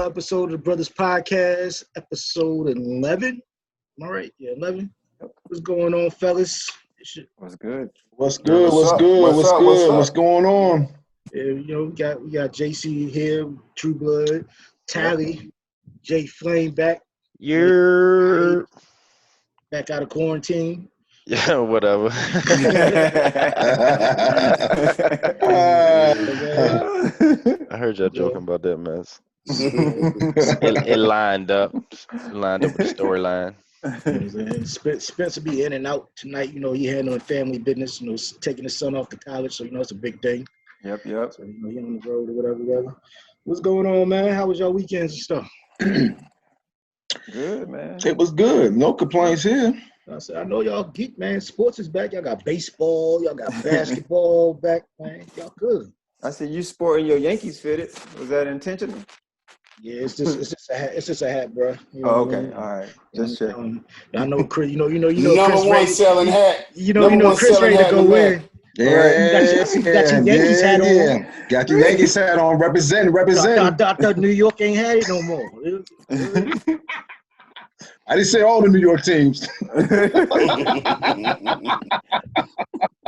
episode of the Brothas Podcast, episode 11. Am I right? Yeah, 11. What's going on, fellas? What's good? What's going on? Yeah, we got JC here, True Blood, Tally, J Flame back. You're back out of quarantine. Yeah, whatever. I heard y'all joking about that mess. It lined up with the storyline. Spencer be in and out tonight. He handling family business. Taking his son off to college, so it's a big thing. Yep. So he on the road or whatever. What's going on, man? How was y'all weekends and stuff? Good, man. It was good. No complaints here. I know y'all geek, man. Sports is back. Y'all got baseball. Y'all got basketball back, man. Y'all good. I see you sporting your Yankees fitted. Was that intentional? Yeah, it's just a hat, bro. Okay, all right. Just check. I know Chris. Number Chris one selling hat. Chris ready to go in. Yeah, you got your Yankees hat on. Yeah. Got your Yankees hat on. Represent. I thought New York ain't had it no more. I didn't say all the New York teams.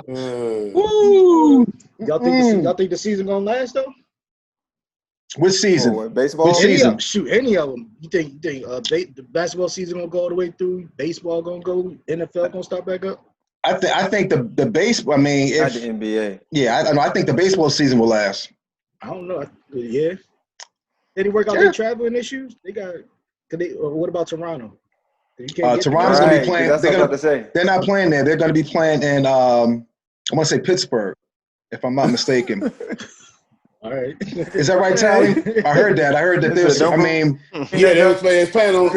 Woo! Y'all think the season gonna last though? Which season? Baseball. Which season? Any of them. You think the basketball season gonna go all the way through? Baseball gonna go? NFL gonna start back up? I think the baseball. I mean, Not the NBA. Yeah, I think the baseball season will last. I don't know. Yeah. Did they work out their traveling issues? They got. What about Toronto? Toronto's going to be playing. That's what I'm about to say. They're not playing there. They're going to be playing in, I want to say Pittsburgh, if I'm not mistaken. All right. Is that right, Tally? I heard that. There's, they was planning on,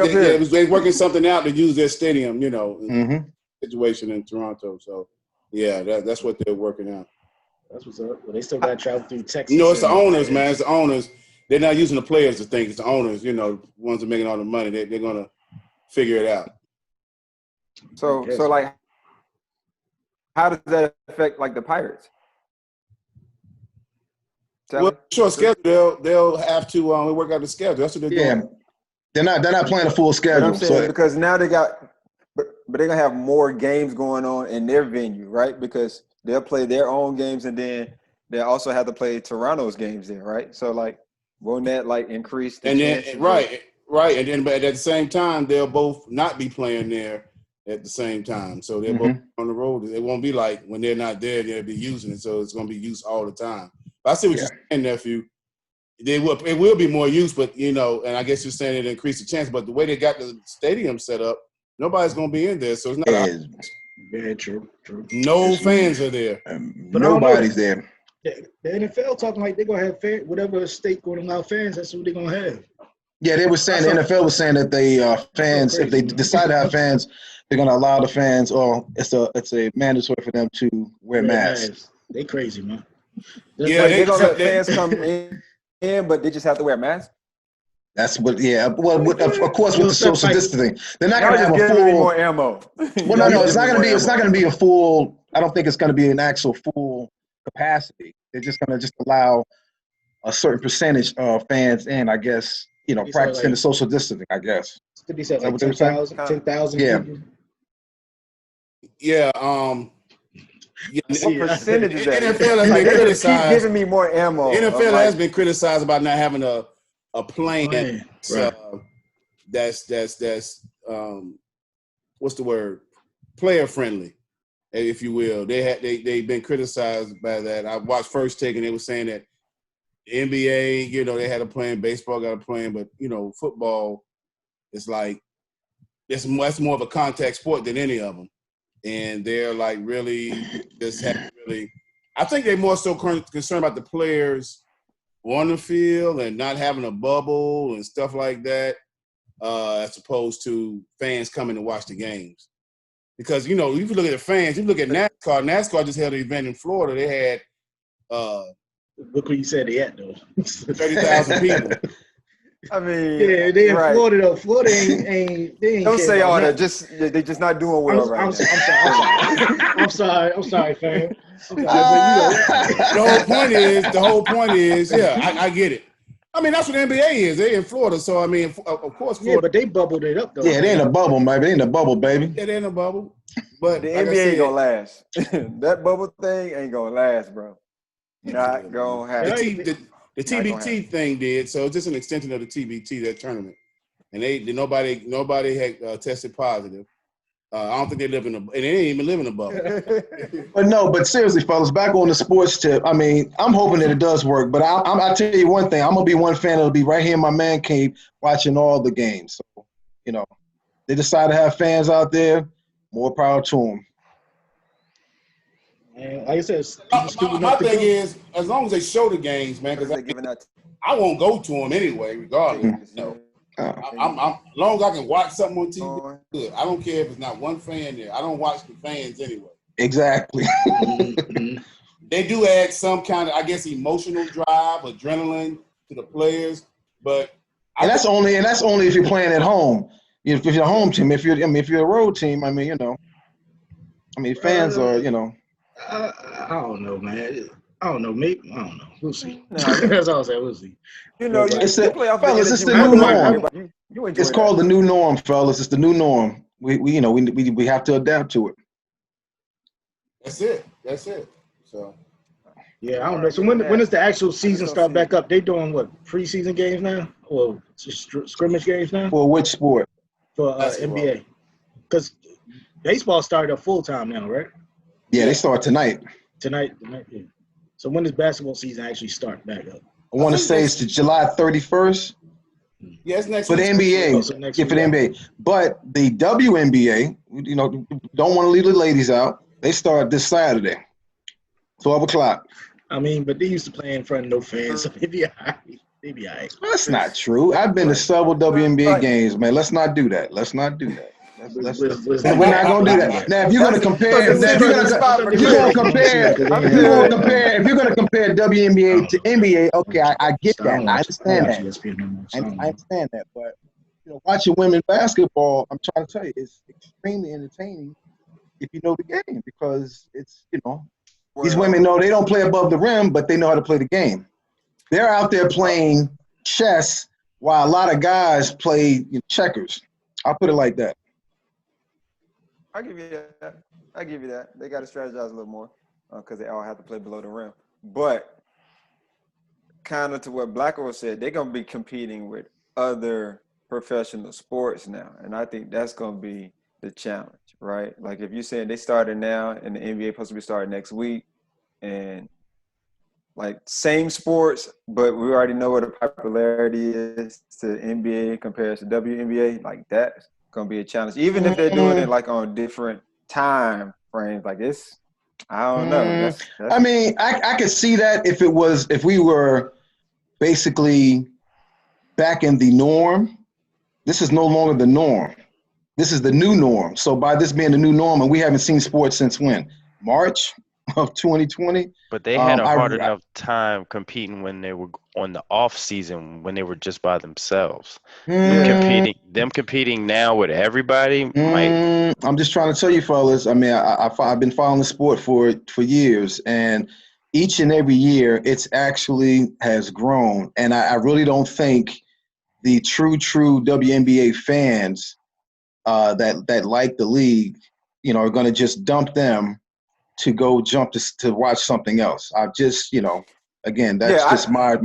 they working something out to use their stadium, situation in Toronto. So, yeah, that's what they're working out. That's what's up. Well, they still got to travel through Texas. It's the owners, man. It's the owners. They're not using the players to think. It's the owners, ones that are making all the money. They're going to figure it out. So like, how does that affect like the Pirates? Well, short schedule. They'll have to work out the schedule. That's what they're doing. They're not playing a full schedule. I'm saying, because now they got, but they're gonna have more games going on in their venue, right? Because they'll play their own games, and then they also have to play Toronto's games there, right? So like, won't that like increase the chances? Right, and then but at the same time, they'll both not be playing there at the same time. So they're both on the road. It won't be like when they're not there, they'll be using it. So it's going to be used all the time. But I see what you're saying, nephew. It will be more use, but, and I guess you're saying it increased the chance. But the way they got the stadium set up, nobody's going to be in there. So it's not very true. No fans are there. Nobody's there. The NFL talking like they're going to have fans. Whatever state going to allow fans, that's what they're going to have. Yeah, they were saying, the NFL was saying that they fans, if they decide to have fans, they're going to allow the fans, or it's a mandatory for them to wear masks. They crazy, man. They're going to let fans come in, but they just have to wear masks? That's what, Well, of course, with the social distancing, they're not going to have a full. More ammo. Well, no, it's not going to be. It's not going to be a full. I don't think it's going to be an actual full capacity. They're just going to allow a certain percentage of fans in, I guess. Practicing the social distancing, I guess. Could be said like 10,000 people. Yeah. What percentage is that? NFL has been criticized. Keep giving me more ammo. NFL has been criticized about not having a plan. That's what's the word? Player friendly, if you will. They've been criticized by that. I watched First Take and they were saying that NBA, they had a plan, baseball got a plan, but football is like it's more of a contact sport than any of them, and they're like really I think they're more so concerned about the players on the field and not having a bubble and stuff like that, as opposed to fans coming to watch the games. Because if you look at the fans, you look at NASCAR. NASCAR just held an event in Florida. They had. Look where you said they at though. 30,000 people. I mean, they in Florida though. Florida ain't. They ain't don't say all that. They're just not doing well right now. I'm sorry, fam. The whole point is, I get it. I mean, that's what the NBA is. They're in Florida, so I mean, of course, Florida. Yeah, but they bubbled it up though. Yeah, they in a bubble, baby. They in a bubble, baby. Yeah, they're in a bubble. But The like NBA I said, ain't gonna last. That bubble thing ain't gonna last, bro. Not gonna happen. The TBT thing did, so it's just an extension of the TBT, that tournament. And nobody had tested positive. I don't think they live in and they didn't even live in a bubble. But seriously, fellas, back on the sports tip. I mean, I'm hoping that it does work. But I'll tell you one thing. I'm gonna be one fan that'll be right here in my man cave watching all the games. So, they decide to have fans out there. More power to them. And like I said, my thing is, as long as they show the games, man, because I won't go to them anyway, regardless. No. I'm as long as I can watch something on TV, good. I don't care if it's not one fan there. I don't watch the fans anyway. Exactly. They do add some kind of, I guess, emotional drive, adrenaline to the players, but that's only if you're playing at home. If you're a home team, if you're a road team, fans are. I don't know, man. I don't know. Maybe I don't know. We'll see. That's all I'm saying. We'll see. It's the new norm. It's called the new norm, fellas. It's the new norm. We have to adapt to it. That's it. So yeah, I don't know. So when does the actual season start back up? They doing what, preseason games now, or just scrimmage games now? For which sport? For NBA, because baseball started up full time now, right? Yeah, they start tonight. Tonight. Yeah. So when does basketball season actually start back up? I want to say it's July 31st. Yeah, it's next for the NBA. For the NBA. But the WNBA, don't want to leave the ladies out. They start this Saturday, 12 o'clock. I mean, but they used to play in front of no fans, so they be all right. That's not true. I've been to several WNBA games, man. Let's not do that. We're not gonna do that. Now, if you're gonna compare, WNBA to NBA, okay, I get that. I understand that. I understand that. But watching women's basketball, I'm trying to tell you, it's extremely entertaining if you know the game, because it's these women know they don't play above the rim, but they know how to play the game. They're out there playing chess while a lot of guys play checkers. I'll put it like that. I give you that. They got to strategize a little more because they all have to play below the rim. But kind of to what Blackwell said, they're going to be competing with other professional sports now. And I think that's going to be the challenge, right? Like if you're saying they started now and the NBA supposed to be starting next week, and like same sports, but we already know what the popularity is to NBA compared to WNBA. Like that's gonna be a challenge, even if they're doing it like on different time frames. Like it's, I don't know. That's I mean, I could see that if we were basically back in the norm. This is no longer the norm. This is the new norm. So by this being the new norm, and we haven't seen sports since when? March of 2020. But they had a hard enough time competing when they were on the off season, when they were just by themselves. Them competing now with everybody. I'm just trying to tell you, fellas. I mean, I've been following the sport for years, and each and every year, it's actually has grown. And I really don't think the true WNBA fans that like the league, are going to just dump them to go jump to watch something else. I just, again, that's just my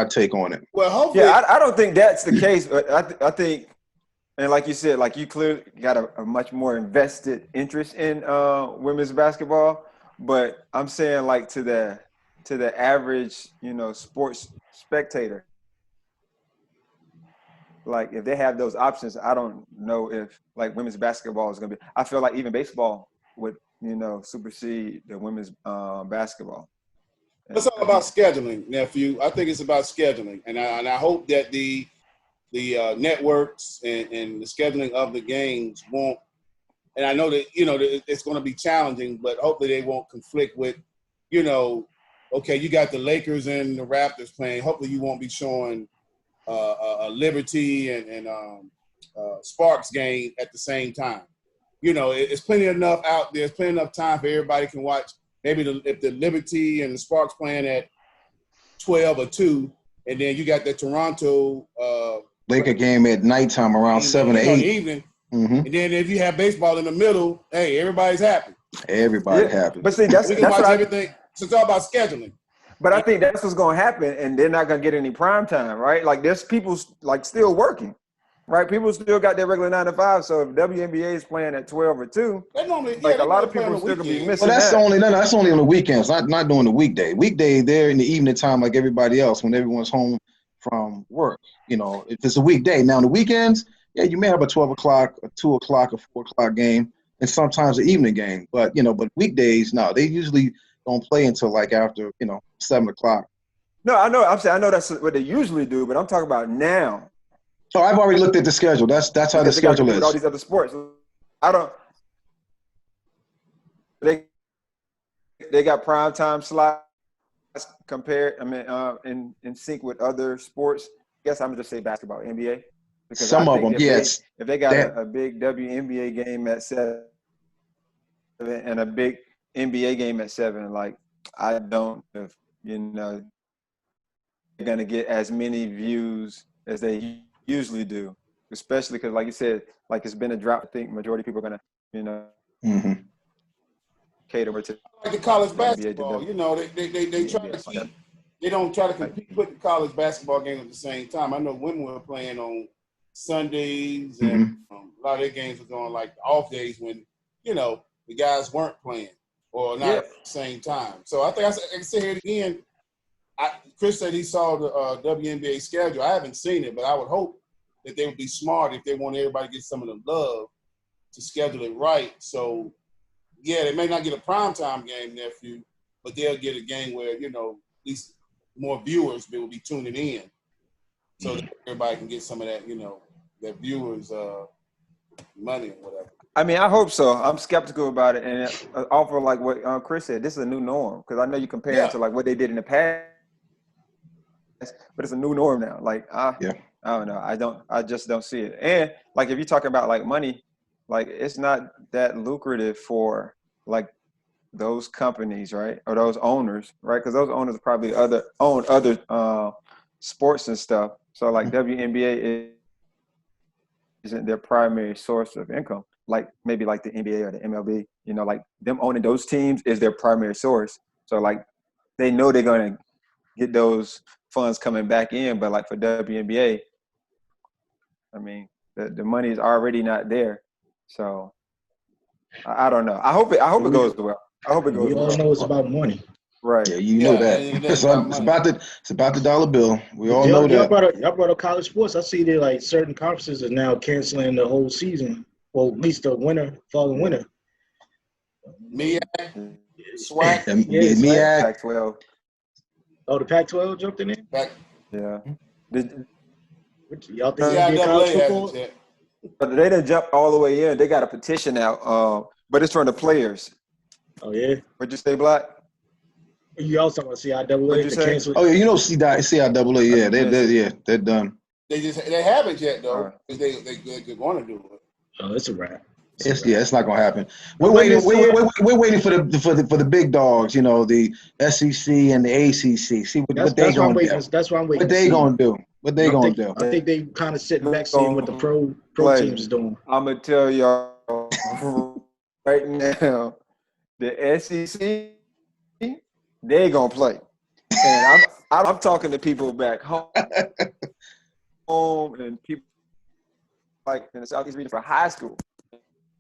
take on it. Well, hopefully, I don't think that's the case. But I think, and like you said, like you clearly got a much more invested interest in women's basketball. But I'm saying, like to the average, sports spectator, like if they have those options, I don't know if like women's basketball is going to be. I feel like even baseball would supersede the women's basketball. It's all about scheduling, nephew. I think it's about scheduling, and I hope that the networks and the scheduling of the games won't. And I know that it's going to be challenging, but hopefully they won't conflict with, okay, you got the Lakers and the Raptors playing. Hopefully you won't be showing a Liberty and Sparks game at the same time. It's plenty enough out there. There's plenty enough time for everybody can watch. Maybe if the Liberty and the Sparks playing at 12 or 2, and then you got the Toronto Laker game at nighttime around 7 or 8 in the evening. Mm-hmm. And then if you have baseball in the middle, hey, everybody's happy. Everybody happy. But see, that's we can watch what everything. So it's all about scheduling. But I think that's what's going to happen, and they're not going to get any prime time, right? Like there's people like still working, right? People still got their regular 9 to 5. So if WNBA is playing at 12 or 2, like a lot of people are still going to be missing. Well, that's that. that's only on the weekends, not during the weekday. Weekday, they're in the evening time like everybody else when everyone's home from work. You know, if it's a weekday. Now on the weekends, yeah, you may have a 12 o'clock, a 2 o'clock, a 4 o'clock game, and sometimes an evening game. But but weekdays, no, they usually don't play until like after 7 o'clock. No, I know. I'm saying I know that's what they usually do, but I'm talking about now. Oh, I've already looked at the schedule. That's how the schedule is. With all these other sports, I don't. They got prime time slots compared. I mean, in sync with other sports. I guess I'm gonna just say basketball, NBA. Because some of them, yes. If they got a big WNBA game at 7 and a big NBA game at 7, like I don't, they're gonna get as many views as they usually do, especially because, like you said, like it's been a drop. I think majority of people are gonna, cater to like the college basketball. They try to keep. They don't try to compete with the college basketball game at the same time. I know women were playing on Sundays, and a lot of their games were going like off days when the guys weren't playing or not at the same time. So I think I can say it again. Chris said he saw the WNBA schedule. I haven't seen it, but I would hope that they would be smart if they want everybody to get some of the love to schedule it right. So, yeah, they may not get a primetime game, nephew, but they'll get a game where, at least more viewers will be tuning in so that everybody can get some of that, that viewers' money or whatever. I mean, I hope so. I'm skeptical about it. And off of like what Chris said, this is a new norm because I know you compare it to like what they did in the past. But it's a new norm now. Like, I don't know. I just don't see it. And like, if you're talking about like money, like it's not that lucrative for like those companies, right? Or those owners, right? Because those owners probably own other sports and stuff. So like WNBA isn't their primary source of income. Like maybe like the NBA or the MLB, like them owning those teams is their primary source. So like they know they're going to get those funds coming back in, but like for WNBA, I mean, the money is already not there. So I don't know. I hope it goes well. I hope it goes well. We all know it's about money. Right. Yeah, you know that. It's about the dollar bill. We all know that. Y'all brought up college sports. I see that like certain conferences are now canceling the whole season. Well, at least the fall and winter. MEAC, SWAC. MEAC. Pac-12. Oh, the Pac-12 jumped in there? Yeah. Y'all think it'll be college football? But they didn't jump all the way in. They got a petition out, but it's from the players. Oh, yeah? What'd you say, Black? You also want to see CIAA to cancel? Oh, yeah, CIAA, they're done. They haven't yet, though. They're going to do it. Oh, it's a wrap. It's not gonna happen. We're waiting for the big dogs, the SEC and the ACC. See what they're gonna do. That's why I'm waiting. What they gonna do? I think they kind of sitting back seeing what the pro teams is doing. I'm gonna tell y'all right now, the SEC they gonna play, and I'm talking to people back home and people like in the Southeast region for high school.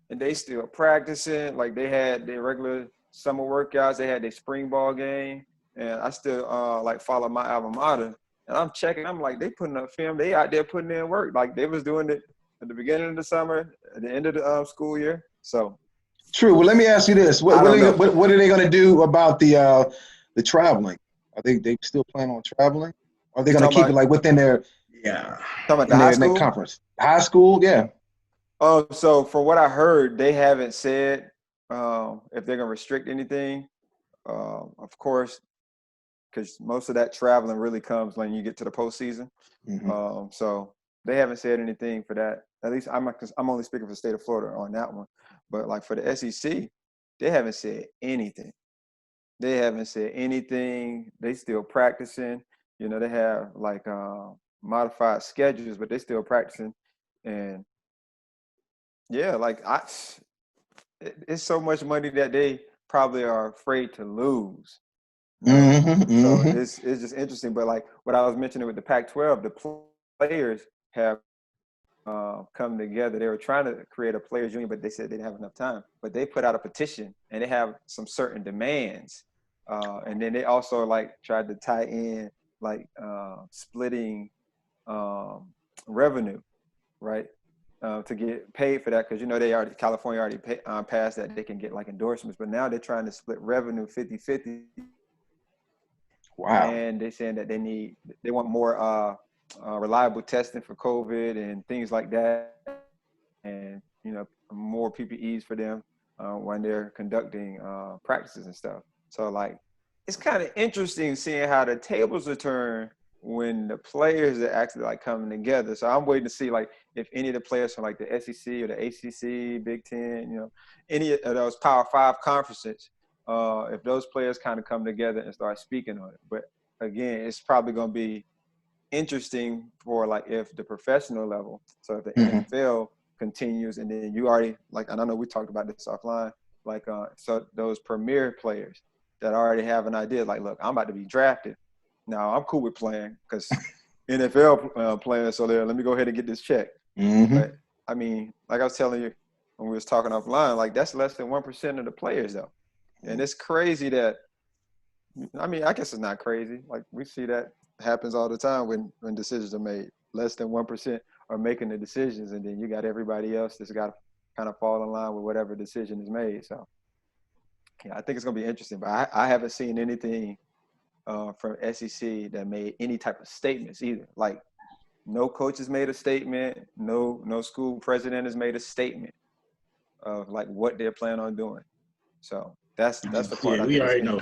And they still practicing. Like they had their regular summer workouts. They had their spring ball game. And I still like follow my alma mater. And I'm checking. I'm like, they putting up film. They out there putting in work. Like they was doing it at the beginning of the summer, at the end of the school year. So true. Well, let me ask you this: What are they going to do about the traveling? Are they still planning on traveling? Or are they going to keep it like within their talking about the high school conference? High school, yeah. So from what I heard, they haven't said if they're gonna restrict anything. Of course, because most of that traveling really comes when you get to the postseason. So they haven't said anything for that. At least I'm only speaking for the state of Florida on that one. But like for the SEC, they haven't said anything. They still practicing. You know, they have like modified schedules, but they're still practicing. And yeah, like it's so much money that they probably are afraid to lose. So it's just interesting. But like what I was mentioning with the Pac-12, the players have come together. They were trying to create a players union, but they said they didn't have enough time. But they put out a petition, and they have some certain demands. And then they also like tried to tie in like splitting revenue, right? To get paid for that, because California already passed that they can get like endorsements, but now they're trying to split revenue 50-50. Wow. And they're saying that they want more reliable testing for COVID and things like that, and more PPEs for them when they're conducting practices and stuff. So like, it's kind of interesting seeing how the tables are turned when the players are actually like coming together. So I'm waiting to see like if any of the players from like the SEC or the ACC, Big Ten, any of those Power 5 conferences, if those players kind of come together and start speaking on it. But again, it's probably going to be interesting for like if the professional level, so if the NFL continues, and then you already like, and I know we talked about this offline, like so those premier players that already have an idea, like, look, I'm about to be drafted. Now I'm cool with playing because NFL playing, so let me go ahead and get this check. But I mean, like I was telling you when we was talking offline, like that's less than 1% of the players though. And it's crazy that, I mean, I guess it's not crazy. Like we see that happens all the time when decisions are made. Less than 1% are making the decisions, and then you got everybody else that's got to kind of fall in line with whatever decision is made. So yeah, I think it's going to be interesting. But I haven't seen anything from SEC that made any type of statements either. Like no coach has made a statement. No school president has made a statement of like what they're planning on doing. So that's the part. Yeah, I we think already know.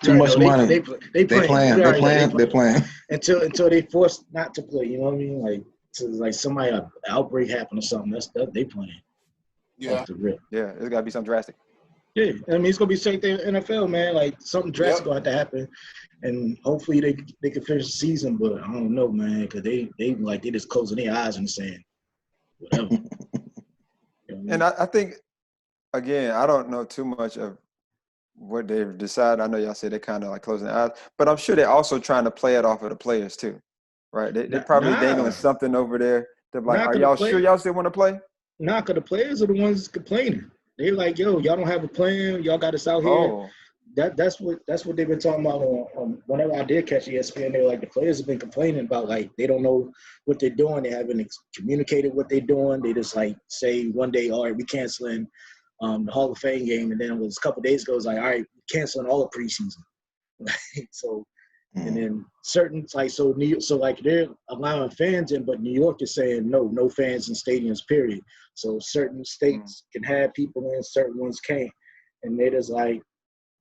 Too much money. They playing. They're playing. Until they forced not to play. You know what I mean? Like somebody an outbreak happened or something. That's they playing. Yeah. Off the rip. Yeah, it's got to be something drastic. Yeah, I mean it's gonna be the same thing in the NFL, man. Like something drastic gonna have to happen, and hopefully they can finish the season. But I don't know, man, because they just closing their eyes and saying whatever. You know what I mean? And I think again, I don't know too much of what they've decided. I know y'all say they're kind of like closing their eyes, but I'm sure they're also trying to play it off of the players too, right? They're probably dangling something over there. They're like, are y'all sure y'all still want to play? Nah, because the players are the ones complaining. They're like, yo, y'all don't have a plan. Y'all got us out here. Oh. That's what they've been talking about on whenever I did catch ESPN. They're like, the players have been complaining about like they don't know what they're doing. They haven't communicated what they're doing. They just like say one day, all right, we canceling the Hall of Fame game, and then it was a couple of days ago, it was like, all right, canceling all the preseason. So, and then certain like so they're allowing fans in, but New York is saying no fans in stadiums, period. So certain states can have people in, certain ones can't, and they're just like,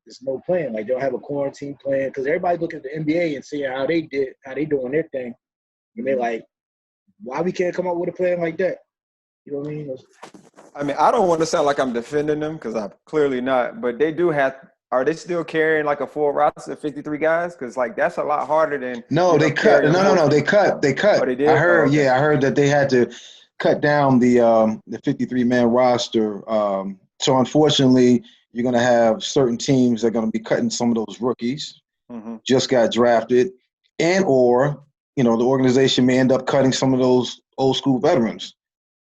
there's no plan. Like they don't have a quarantine plan because everybody look at the NBA and see how they doing their thing, and they're like, why we can't come up with a plan like that? You know what I mean? I mean, I don't want to sound like I'm defending them because I'm clearly not, but they do have. Are they still carrying like a full roster of 53 guys? Because like that's a lot harder than. No, they cut. No, they cut. They cut. Oh, they did? I heard. Yeah, I heard that they had to cut down the 53-man roster. So unfortunately, you're going to have certain teams that are going to be cutting some of those rookies. Just got drafted, or the organization may end up cutting some of those old school veterans.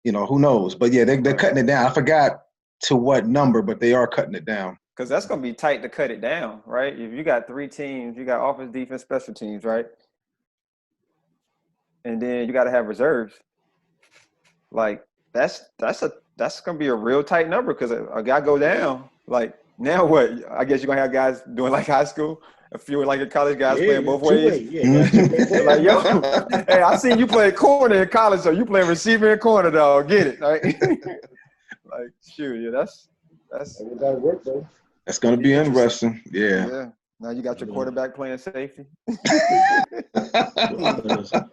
Who knows? But yeah, they're cutting it down. I forgot to what number, but they are cutting it down. Because that's going to be tight to cut it down, right? If you got 3 teams, you got offense, defense, special teams, right? And then you got to have reserves. Like that's going to be a real tight number because a guy go down. Like now what? I guess you're going to have guys doing like high school. A few like your college guys playing both ways. Like, yo, hey, I seen you play corner in college, so you playing receiver and corner, dog. Get it, right? Like, shoot, yeah, that's gotta work though. That's gonna be interesting. Yeah. Now you got your quarterback playing safety.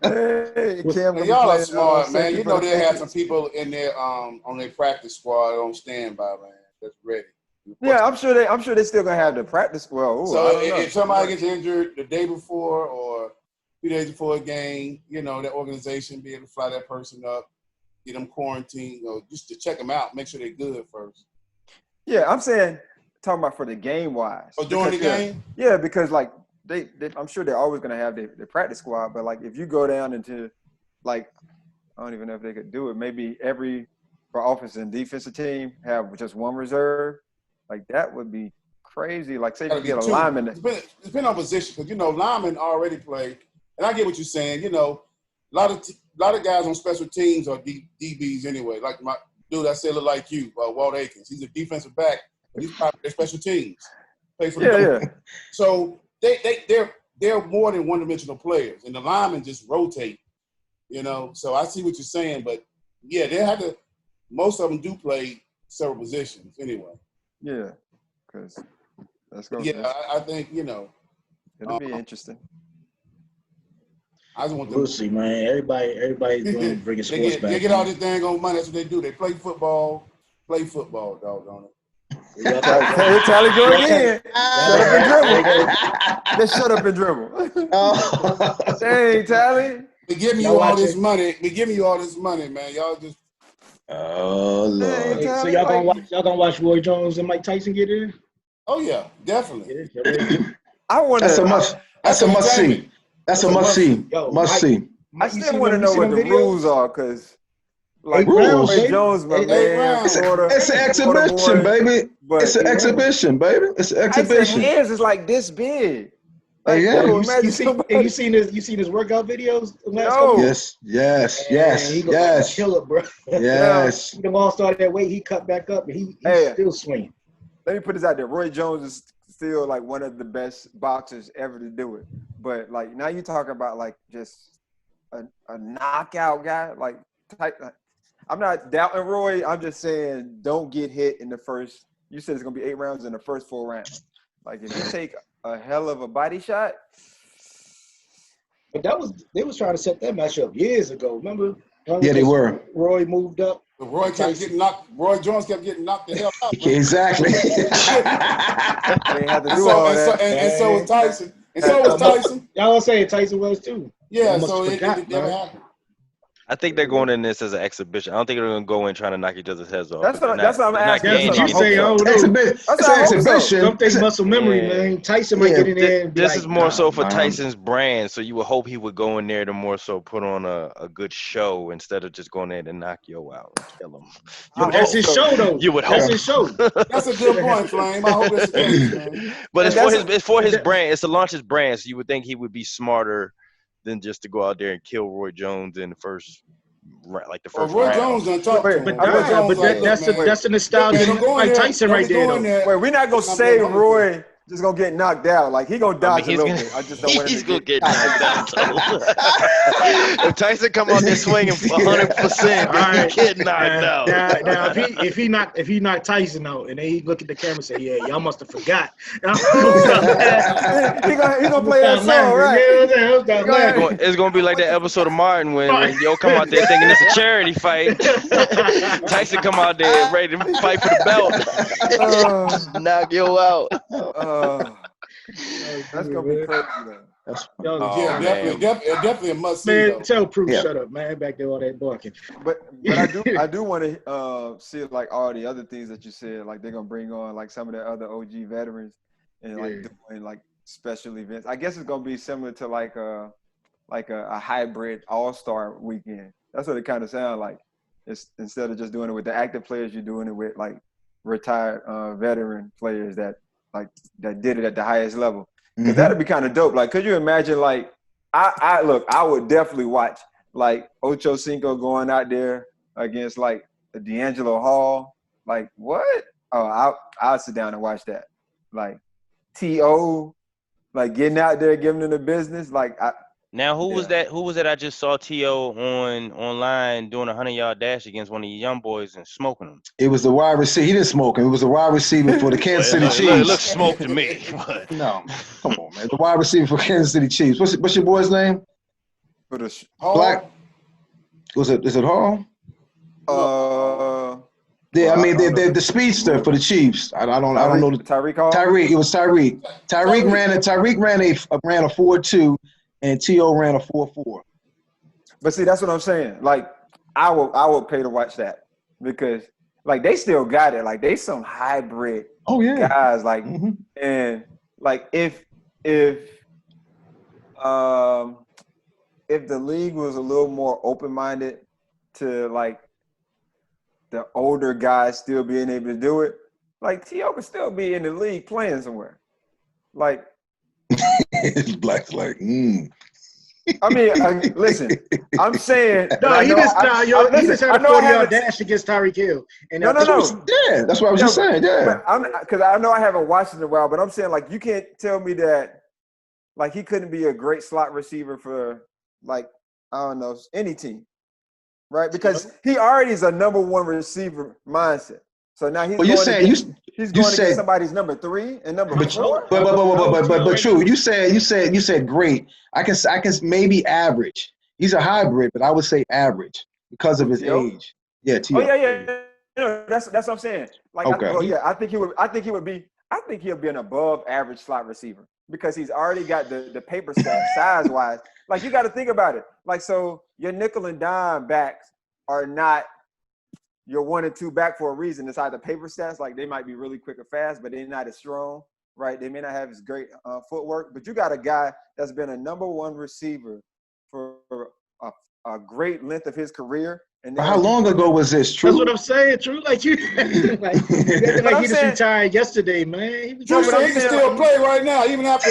Hey, y'all are smart, man. You know they have some people in there on their practice squad on standby, man. That's ready. Yeah, I'm sure they still gonna have the practice. Well, so if somebody gets injured the day before or few days before a game, that organization be able to fly that person up, get them quarantined, just to check them out, make sure they're good first. Yeah, I'm saying talking about for the game wise. Oh, during the game? Yeah, because like they I'm sure they're always gonna have their practice squad, but like if you go down into like I don't even know if they could do it. Maybe every for offensive and defensive team have just one reserve. Like that would be crazy. Like say if you get a lineman. It's been on position because linemen already play, and I get what you're saying. A lot of guys on special teams are DBs anyway. Like my dude I said look like you, Walt Aikens. He's a defensive back, but he's part of their special teams. Play for the yeah. So they're more than one-dimensional players, and the linemen just rotate. So I see what you're saying, but yeah, they have to. Most of them do play several positions anyway. Yeah, because that's going. Yeah, I think it'll be interesting. I just want them. We'll see, man. Everybody's going to bring sports back. They get all this dang on money. That's what they do. They play football, doggone it. Tally go again. Shut up and dribble. Dang, Tally. They give me all this money. They give me all this money, man. Y'all just. Oh Lord. Hey, so y'all gonna watch Roy Jones and Mike Tyson get in? Oh yeah, definitely. I want That's a must see. That's a must see. Must see. I still want to know what the rules are, because like rounds, Roy Jones, my man, it's an exhibition, baby. It's an exhibition, baby. It's an exhibition. His is like this big. Like, yeah. You seen his workout videos? Yes. He gonna kill it, bro. Yes. He all started that weight. He cut back up, and he's still swinging. Let me put this out there. Roy Jones is still like one of the best boxers ever to do it. But like now you talking about like just a knockout guy. Like I'm not doubting Roy. I'm just saying don't get hit in the first. You said it's gonna be 8 rounds in the first 4 rounds. Like if you take a hell of a body shot. But they was trying to set that match up years ago. Remember? Yeah, they were. Roy moved up. But Roy Jones kept getting knocked the hell out. Exactly. They had to do all that. And so was Tyson. And so was Tyson. Y'all was saying Tyson was too. Yeah, so it never happened. I think they're going in this as an exhibition. I don't think they're going to go in trying to knock each other's heads off. That's what I'm asking. That's what you say. It's an exhibition. Don't think muscle memory, man. Tyson might get in there and be this is more so for Tyson's brand, so you would hope he would go in there to more so put on a good show instead of just going there to knock yo out and kill him. That's his show, though. You would hope. That's his show. That's a good point, Flame. I hope it's the case, man. But it's for his brand. It's to launch his brand, so you would think he would be smarter than just to go out there and kill Roy Jones in the first round. Roy Jones done talk to him. But that's a nostalgia Mike Tyson right there, though. Wait, we're not gonna say Roy just gonna get knocked out. Like he gonna dodge a little bit. I just don't want him he's gonna get knocked out. If Tyson come out there swinging 100%, he get knocked out. Now if he knocked Tyson out, and then he look at the camera and say, "Yeah, y'all must have forgot." he gonna play that song, right? It's gonna be like that episode of Martin when Yo come out there thinking it's a charity fight. Tyson come out there ready to fight for the belt. Knock Yo out. That's gonna be crazy though. Definitely a must see. Man, tell Proof shut up, man. Back there all that barking. But I do want to see like all the other things that you said. Like they're gonna bring on like some of the other OG veterans and like doing like special events. I guess it's gonna be similar to like a hybrid all-star weekend. That's what it kind of sounds like. It's instead of just doing it with the active players, you're doing it with like retired veteran players that did it at the highest level. Because that'd be kind of dope. Like, could you imagine, like, I would definitely watch, like, Ocho Cinco going out there against, like, D'Angelo Hall. Like, what? Oh, I'll sit down and watch that. Like, T.O., like, getting out there, giving them the business. Like, Now, who was that? Who was that? I just saw T.O. online doing a 100-yard dash against one of the young boys and smoking them. It was the wide receiver. He didn't smoke him. It was the wide receiver for the Kansas City Chiefs. It looks smoke to me. No, come on, man. The wide receiver for Kansas City Chiefs. What's your boy's name? Black. Is it Hall? Yeah, I mean the speedster for the Chiefs. I don't know. Tyreek Hall. Tyreek. It was Tyreek. Tyreek ran a 4.2. and T.O. ran a 4.4. But see, that's what I'm saying. Like, I would pay to watch that because, like, they still got it. Like, they some hybrid guys. Like, and like if the league was a little more open-minded to like the older guys still being able to do it, like T.O. could still be in the league playing somewhere. Like, Black's like, I mean, listen, I'm saying. No, he just had a 40-yard dash against Tyreek Hill. And no. Yeah, that's what I was just saying. Yeah, because I know I haven't watched it in a while, but I'm saying like you can't tell me that like he couldn't be a great slot receiver for like I don't know any team, right? Because he already is a number one receiver mindset. So now he's going to get somebody's number 3 and number 4. But true. You said great. I can maybe average. He's a hybrid, but I would say average because of his age. Yeah, T.O. Oh yeah. You know, that's what I'm saying. Like, okay. I think he'll be an above average slot receiver because he's already got the paper stat size wise. Like you got to think about it. Like so, your nickel and dime backs are not your 1 and 2 back for a reason. It's either paper stats, like they might be really quick or fast, but they're not as strong, right? They may not have as great footwork, but you got a guy that's been a number 1 receiver for a great length of his career. And how long ago was this? True. That's what I'm saying. True, like you he just retired yesterday, man. True, so he can still play right now, even after.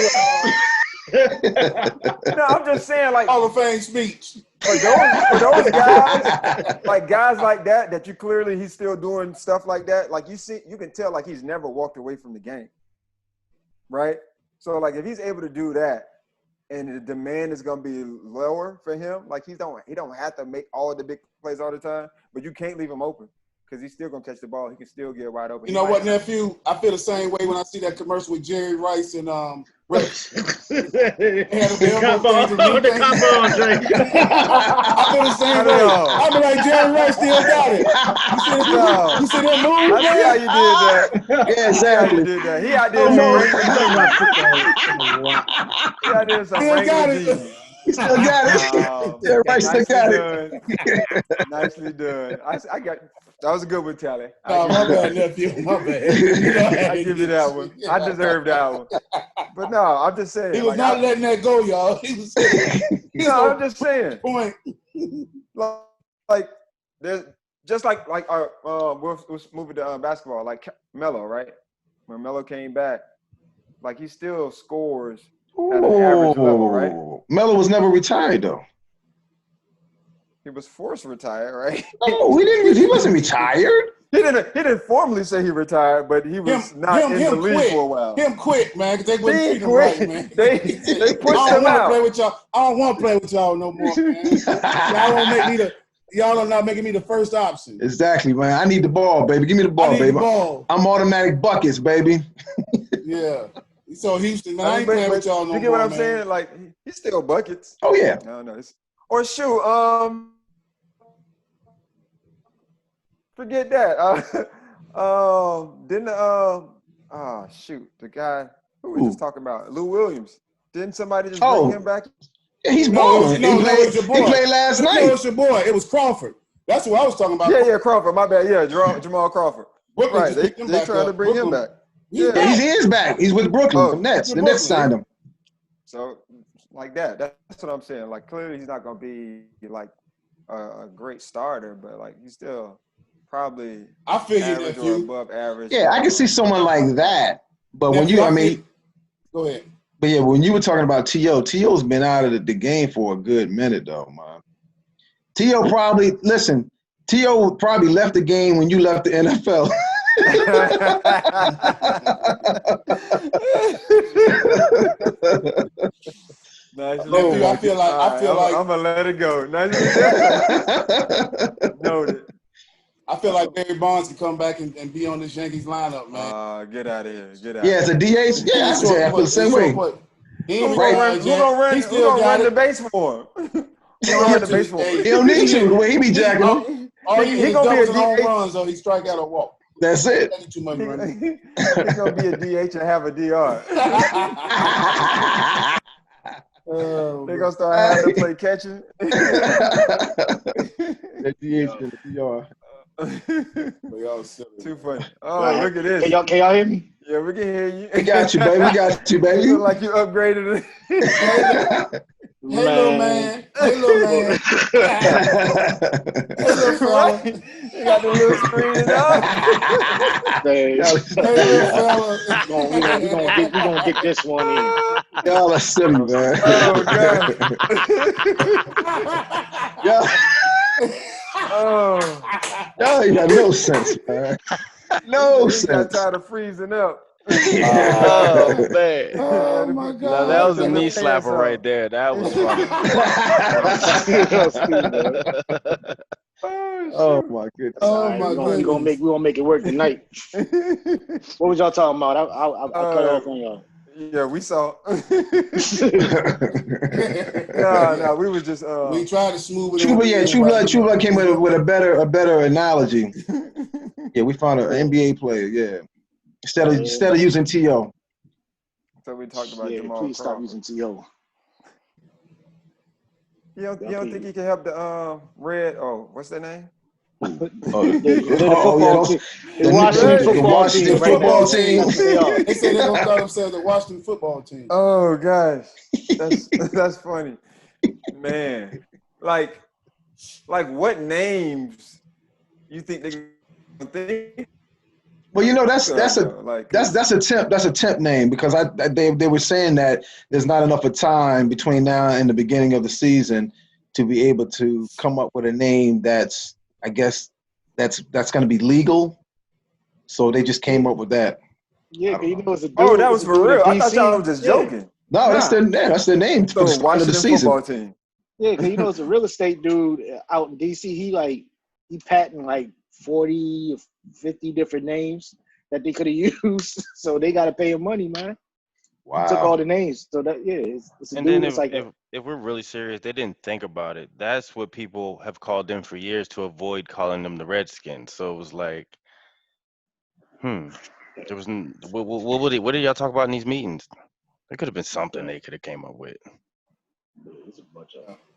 No, I'm just saying, like Hall of Fame speech. For those guys, like guys like that you clearly he's still doing stuff like that. Like you can tell like he's never walked away from the game, right? So like if he's able to do that, and the demand is going to be lower for him, like he don't have to make all the big plays all the time, but you can't leave him open because he's still going to catch the ball. He can still get wide open. You know what, nephew? I feel the same way when I see that commercial with Jerry Rice and Rex. The combo, Andre. I feel the same way. I be like, Jerry Rice still got it. You see that move? I see how you did that. Yeah, exactly. He out there some regular D's. He still got it. Jerry Rice still got it. Nicely done. I got that was a good one, Tally. Oh, my bad, nephew. My bad. I give you that one. I deserve that one. But no, I'm just saying. He was not letting that go, y'all. He was. I'm just saying. Point. Like there's just like our we're moving to basketball. Like Melo, right? When Melo came back, like he still scores at an average level, right? Melo was never retired though. He was forced to retire, right? No, he wasn't retired. He didn't formally say he retired, but he was not in the league for a while. Him quit, man, because they wouldn't treat him right, man. They pushed him out. I don't want to play with y'all no more, man. Y'all are not making me the first option. Exactly, man. I need the ball, baby. Give me the ball, baby. I'm automatic buckets, baby. Yeah. So Houston, man, I ain't playing with y'all no more. You get what I'm saying? Like he's still buckets. Oh yeah. No. Or shoot, forget that. The guy who we just talking about, Lou Williams. Didn't somebody just bring him back? Yeah, he's balling. No, it was your boy. He played last night. No, it was your boy. It was Crawford. That's what I was talking about. Yeah, Crawford. My bad. Yeah, Jamal Crawford. Brooklyn, right. They trying to bring him back. Yeah, he is back. He's with Brooklyn. The Nets. The Nets signed him. So, like that. That's what I'm saying. Like, clearly he's not going to be like a great starter, but like he's still probably I feel average or above average. Yeah, I can see someone like that. But when go ahead. But yeah, when you were talking about T.O.'s been out of the game for a good minute though, man. T.O. probably left the game when you left the NFL. Nice. I feel like I'm gonna let it go. Nice. Noted. I feel like Barry Bonds can come back and be on this Yankees lineup, man. Get out of here. Yeah, it's a DH. Yeah, I feel the same way. Who gonna run the base for him? He don't need to. The way he be jacking him. All he gonna be a home runs, so he strike out or walk. That's it. Too much money. He's gonna be a DH and have a DR. They're gonna start having to play catching. That DH and the PR. Too funny. Oh, look at this. Can y'all hear me? Yeah, we can hear you. We got you, baby. We got you, baby. You look like you upgraded it. Hey, little man. Hey, little man. Hey, little fella. You got the little screen up. Hey, little fella. We gonna get this one in. Y'all are silly, man. Oh, God. Y'all ain't got no sense, man. No He got sense. tired of freezing up. Oh man! Oh, my God. Now, that was a Take knee your pants slapper off. right there. That was funny. Oh my goodness. Oh, All my right, we goodness. gonna make it work tonight. What was y'all talking about? I cut off on y'all. Yeah, we saw. No, we was just. We tried to smooth it. True Blood came with a better analogy. Yeah, we found an NBA player. Yeah, instead of using To. So we talked about Yeah, Jamal please stop Crawford. using To. You don't think he can help the Red? Oh, what's their name? The football team. The Washington football team. That's what they are. They said they're gonna call themselves the Washington football team. Oh gosh, that's funny, man. Like what names you think they gonna think? Well, that's a temp name because they were saying that there's not enough of time between now and the beginning of the season to be able to come up with a name that's going to be legal. So they just came up with that. Yeah, because it's a dude. Oh, that was for real. I thought y'all DC. was just joking. No, that's their name for the So start of the Washington season. football team. Yeah, because it's a real estate dude out in DC. He patented like 40 or 50 different names that they could have used. So they got to pay him money, man. Wow. He took all the names. So that it's a And dude. then if we're really serious, they didn't think about it. That's what people have called them for years to avoid calling them the Redskins. So it was like, there was what did y'all talk about in these meetings? There could have been something they could have came up with.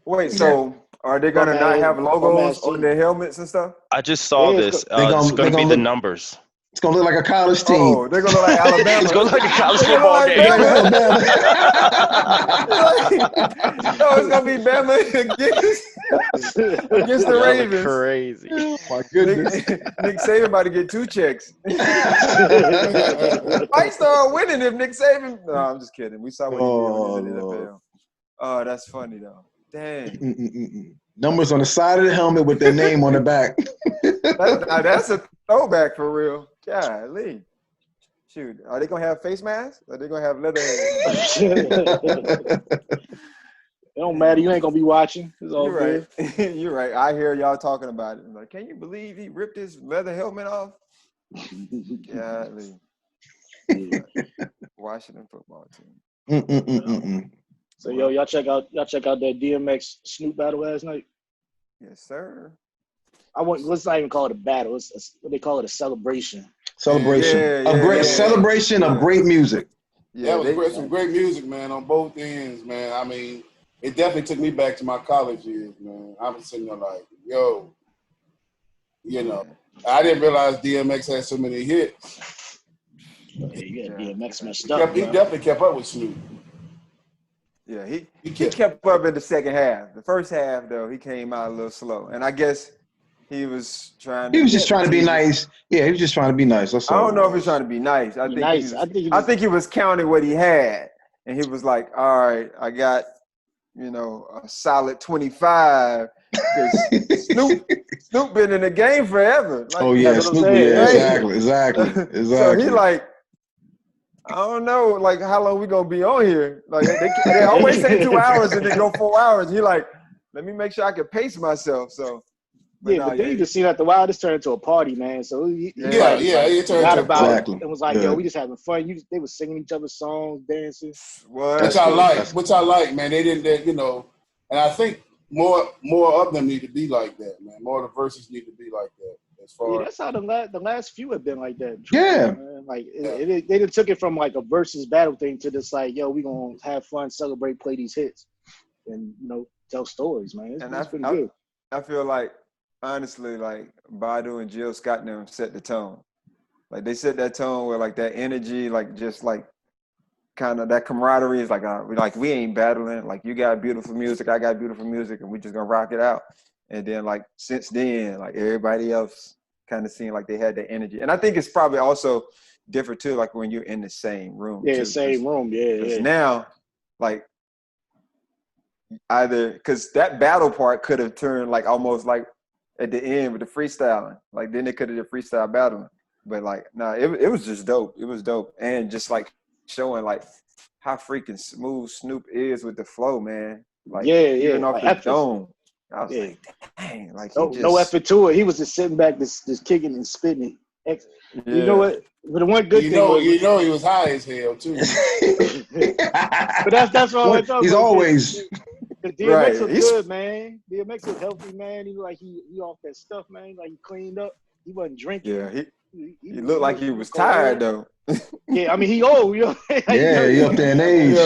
Wait, so are they gonna not have logos on their helmets and stuff? I just saw this. It's going to be the numbers. It's going to look like a college team. Oh, they're gonna look like Alabama. It's going to look like a college They're football gonna game. look like Bama. No, it's gonna be Bama against the Ravens. Crazy. Oh my goodness. Nick Saban about to get 2 checks. Might start winning if Nick Saban. No, I'm just kidding. We saw what he did when he was in the NFL. Oh, that's funny though. Dang. Numbers on the side of the helmet with their name on the back. That's a throwback for real. Golly. Shoot, are they gonna have face masks? Are they gonna have leather? It don't matter. You ain't gonna be watching. It's all You're good. right. You're right. I hear y'all talking about it. I'm like, can you believe he ripped his leather helmet off? Golly. Washington football team. So y'all check out that DMX Snoop battle last night. Yes, sir. Let's not even call it a battle. It's what they call it, a celebration. Celebration. Celebration of great music. Yeah, that was some great music, man, on both ends, man. I mean, it definitely took me back to my college years, man. I was sitting there like, yo, I didn't realize DMX had so many hits. Yeah, DMX messed up. He definitely kept up with Snoop. Yeah, he kept up in the second half. The first half, though, he came out a little slow. And I guess he was trying to... He was just trying to be nice. Yeah, he was just trying to be nice. That's all. I don't know if he's trying to be nice. I think he was counting what he had. And he was like, all right, I got, a solid 25. Because Snoop been in the game forever. Like, Snoop, exactly. So he like, I don't know, like how long we gonna be on here? Like they always say 2 hours and then go 4 hours. He like, let me make sure I can pace myself. So, but then you just seen after a while this turned into a party, man. So he turned about it. It was like, yo, we just having fun. They was singing each other's songs, dancing. Which I like, man. They didn't, and I think more of them need to be like that, man. More of the verses need to be like that. as far. that's how the last few have been like that. Yeah. Man. Like they just took it from like a versus battle thing to just like, yo, we gonna have fun, celebrate, play these hits, and tell stories, man. It's pretty good. I feel like honestly, like Badu and Jill Scott and them set the tone. Like they set that tone where like that energy, like just like kind of that camaraderie is like we ain't battling. Like you got beautiful music, I got beautiful music, and we just gonna rock it out. And then like since then, like everybody else kind of seemed like they had that energy. And I think it's probably also different too, like when you're in the same room. Yeah, too, same room. Yeah. Now, like either because that battle part could have turned like almost like at the end with the freestyling. Like then they could have did freestyle battling. But like it was just dope. It was dope. And just like showing like how freaking smooth Snoop is with the flow, man. Like even off the dome. I was like, dang, like no effort to it. He was just sitting back, just kicking and spitting it. You know what? But the one good thing was, he was high as hell too. But that's all I thought. He's always DMX was good, man. DMX was healthy, man. He like he off that stuff, man. Like he cleaned up. He wasn't drinking. Yeah, he looked like he was tired though. Yeah, I mean he old, he up there in age.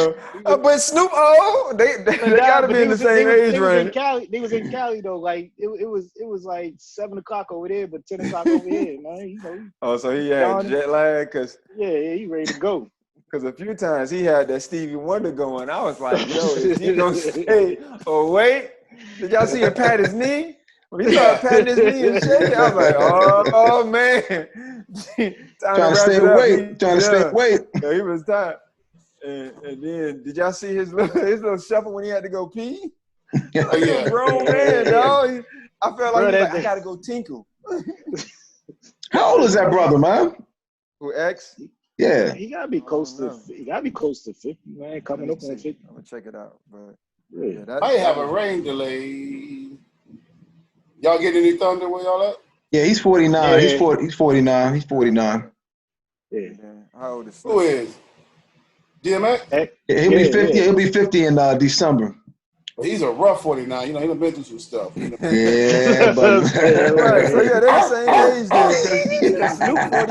But Snoop old, they gotta be in the same age range. They was in Cali though. Like it was like 7 o'clock over there, but 10 o'clock over here, man. So he had jet lag, cause he ready to go. Because a few times he had that Stevie Wonder going. I was like, yo, is he gonna stay or wait? Did y'all see him pat his knee? When he started patting his knee and shaking, I was like, oh man. Trying to stay awake. Yeah, he was tired. And then, did y'all see his little shuffle when he had to go pee? Like, he was a grown man, dog. I felt like, I gotta go tinkle. How old is that brother, man? Who, X? Yeah. He gotta be close to 50, man. Coming up on 50. I'm gonna check it out. But I have a rain delay. Y'all get any thunder where y'all at? Yeah, he's 49. He's 49. He's 49. Yeah. How old is Who is? DMX? He'll be 50. He'll be 50 in December. But he's a rough 49. He done been through some stuff. Yeah, but right. So yeah, they're the same age then. Because Snoop 48.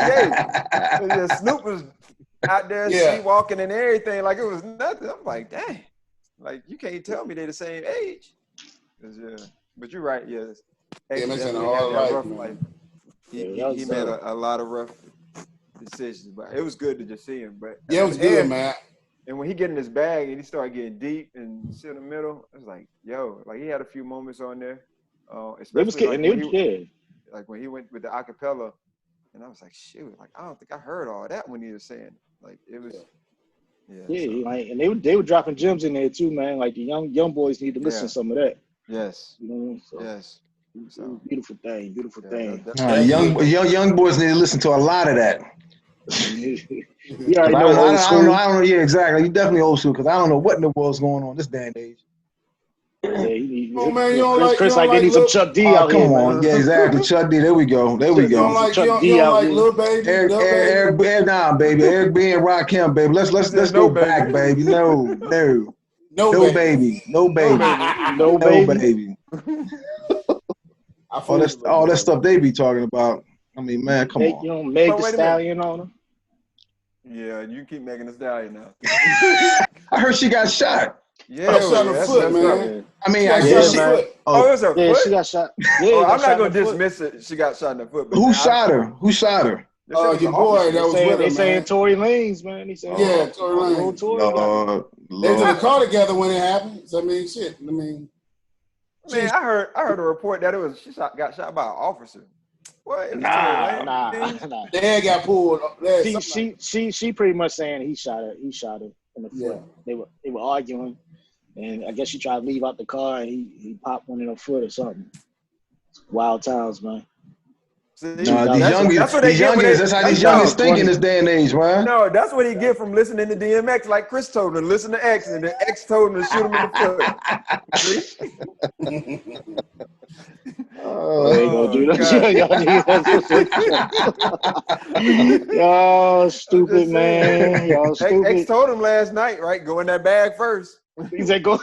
Yeah, Snoop was out there sleepwalking and everything like it was nothing. I'm like, dang. Like you can't tell me they're the same age. But you're right. Yes. DMX had a hard life. He made a lot of rough decisions, but it was good to just see him. But it was good, man. And when he get in his bag and he started getting deep and sit in the middle, it was like, yo, like he had a few moments on there. Especially like when he went with the acapella, and I was like, shoot, like I don't think I heard all that when he was saying it. Like it was, like and they were dropping gems in there too, man. Like the young boys need to listen to some of that. Yes. Yes. So, beautiful thing. Young boys need to listen to a lot of that. I don't know. Yeah, exactly. You definitely old school because I don't know what in the world's going on this day and age. Man, you don't like Chris, I need some Chuck D out here. Come on, man. Yeah, exactly. Chuck D. There we go. You don't like Lil Baby. Eric, baby. Eric B and Rakim, baby. Let's go back, baby. No baby. All that stuff they be talking about. I mean, man, come on. You know, Meg Thee Stallion on them. Yeah, you keep Megan Thee Stallion now. I heard she got shot. Yeah, shot in the foot, man. I mean, it was her foot? Yeah, she got shot. Yeah, I'm not gonna dismiss it. She got shot in the foot. Who shot her? Your boy that was with her, They saying Tory Lanez, man. They saying, Tory Lanez. They was in the car together when it happened. So I mean, shit. Man, I heard a report that she got shot by an officer. What? Nah. They got pulled. She pretty much saying he shot her in the foot. They were arguing, and I guess she tried to leave out the car, and he popped one in her foot or something. Wild times, man. These youngins, that's how these youngins think in this day and age, man. No, that's what he get from listening to DMX. Like Chris told him to listen to X, and then X told him to shoot him in the foot. They gonna do that. Y'all stupid, man. Y'all stupid. X told him last night, right? Go in that bag first. He said, "Go."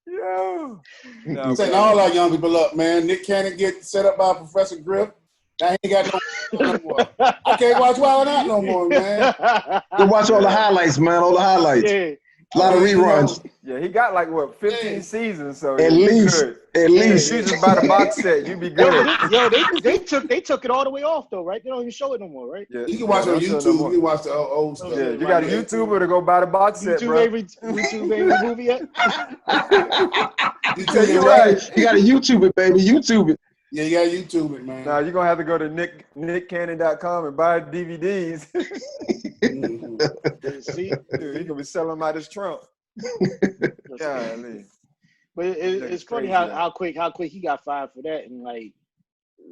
Yo, No. I'm setting all our young people up, man. Nick Cannon get set up by Professor Griff. I ain't got no more. I can't watch Wild 'N Out no more, man. Go watch all the highlights, man. All the highlights. Yeah. A lot of reruns. Yeah, he got like what 15 seasons, so At least, good. at least. You just buy the box set, you be good. They took it all the way off though, right? They don't even show it no more, right? Yeah, You can watch on YouTube. You can watch the old stuff. Yeah, you got a YouTuber to go buy the box set, bro. YouTube ain't movie yet. You're right. You got to YouTube it, baby. YouTube it. Yeah, you got to YouTube it, man. Now you're gonna have to go to nickcannon.com and buy DVDs. See, Dude, he's gonna be selling them out his trunk. Golly. but it's funny how quick he got fired for that, and like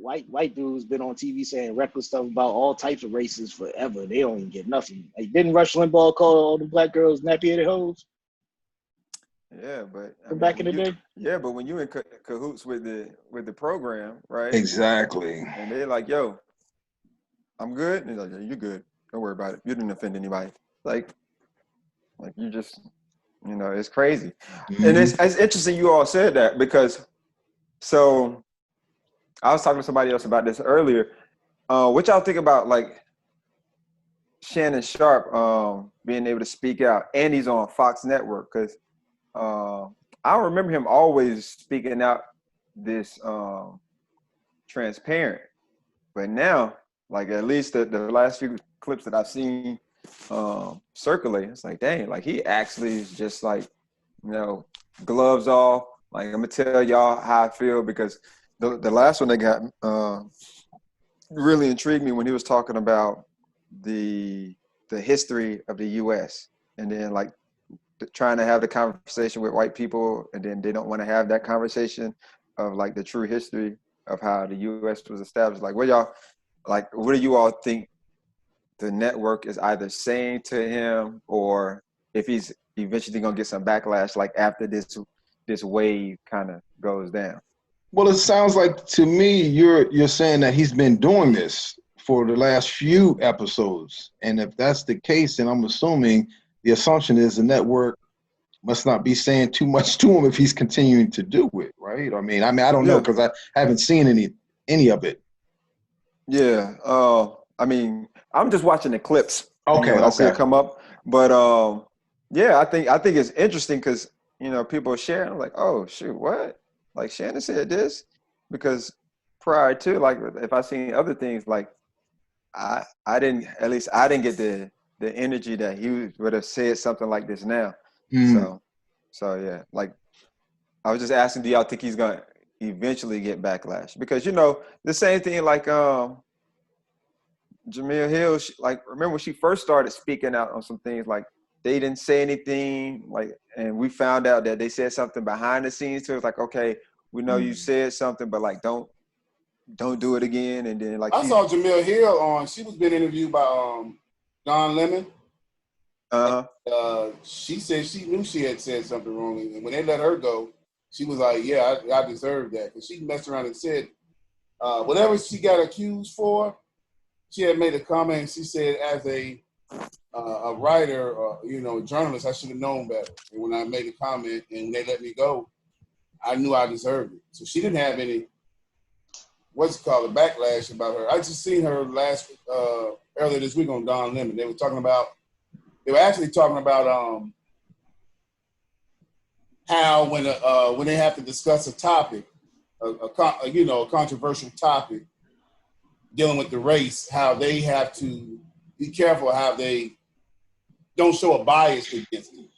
white dudes been on TV saying reckless stuff about all types of races forever. They don't even get nothing. Like, didn't Rush Limbaugh call all the black girls nappy-headed hoes? Yeah, but Back in the day. Yeah, but when you in cahoots with the program, right? Exactly. And they're like, "Yo, I'm good." And he's like, "Yeah, you're good. Don't worry about it. You didn't offend anybody." Like you just, it's crazy. Mm-hmm. And it's interesting you all said that, because so I was talking to somebody else about this earlier. What y'all think about like Shannon Sharp being able to speak out, and he's on Fox Network? Because I remember him always speaking out this transparent, but now, like, at least the last few clips that I've seen circulate, it's like, dang, like he actually is just like, gloves off. Like, I'm gonna tell y'all how I feel, because the last one that got really intrigued me when he was talking about the history of the U.S. and then like trying to have the conversation with white people, and then they don't want to have that conversation of like the true history of how the U.S. was established. Like, what do you all think the network is either saying to him, or if he's eventually gonna get some backlash, like after this wave kind of goes down? Well, it sounds like to me you're saying that he's been doing this for the last few episodes, and if that's the case, then I'm assuming the assumption is the network must not be saying too much to him if he's continuing to do it, right? I mean, I don't know, because I haven't seen any of it. Yeah. I mean, I'm just watching the clips. Okay. I see it come up, but yeah, I think it's interesting because people are sharing. I'm like, oh shoot, what? Like Shannon said this, because prior to, like, if I seen other things, like I didn't get the energy that he would have said something like this now. So yeah, like I was just asking, do y'all think he's gonna eventually get backlash? Because the same thing, like Jamil Hill, remember when she first started speaking out on some things, like they didn't say anything, like, and we found out that they said something behind the scenes. So it's like, okay, we know you said something, but like don't do it again. And then like I saw Jamil Hill she was being interviewed by Don Lemon. She said she knew she had said something wrong, and when they let her go, she was like, "Yeah, I deserve that." Because she messed around and said whatever she got accused for. She had made a comment. She said, "As a writer, or journalist, I should have known better." And when I made a comment, and when they let me go, I knew I deserved it. So she didn't have any backlash about her. I just seen her earlier this week on Don Lemon. They were actually talking about how when they have to discuss a topic, a controversial topic dealing with the race, how they have to be careful how they don't show a bias against it.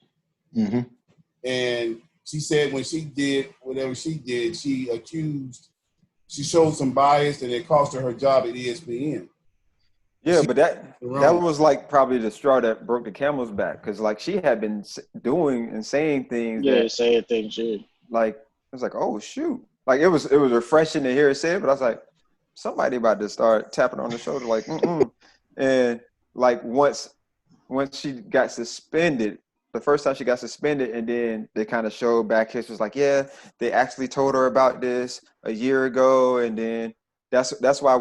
Mm-hmm. And she said when she did whatever she did, she showed some bias, and it cost her job at ESPN. Yeah, but that was like probably the straw that broke the camel's back, because like she had been doing and saying things. Yeah, saying things. Yeah. Like it was like, oh shoot, like it was refreshing to hear it said, but I was like, somebody about to start tapping on the shoulder, like, and like once she got suspended, the first time she got suspended, and then they kind of showed back history, was like, yeah, they actually told her about this a year ago, and then that's why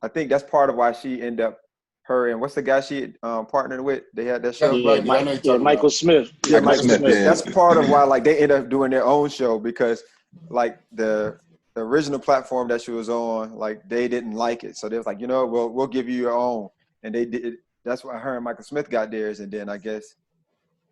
I think that's part of why she ended up her and what's the guy she partnered with? They had that show. Right, I know you're talking Michael about. Smith. Yeah, Michael Smith, Smith. yeah. That's part of why like they end up doing their own show because like the original platform that she was on, like they didn't like it, so they was like, we'll give you your own, and they did. That's why her and Michael Smith got theirs, and then I guess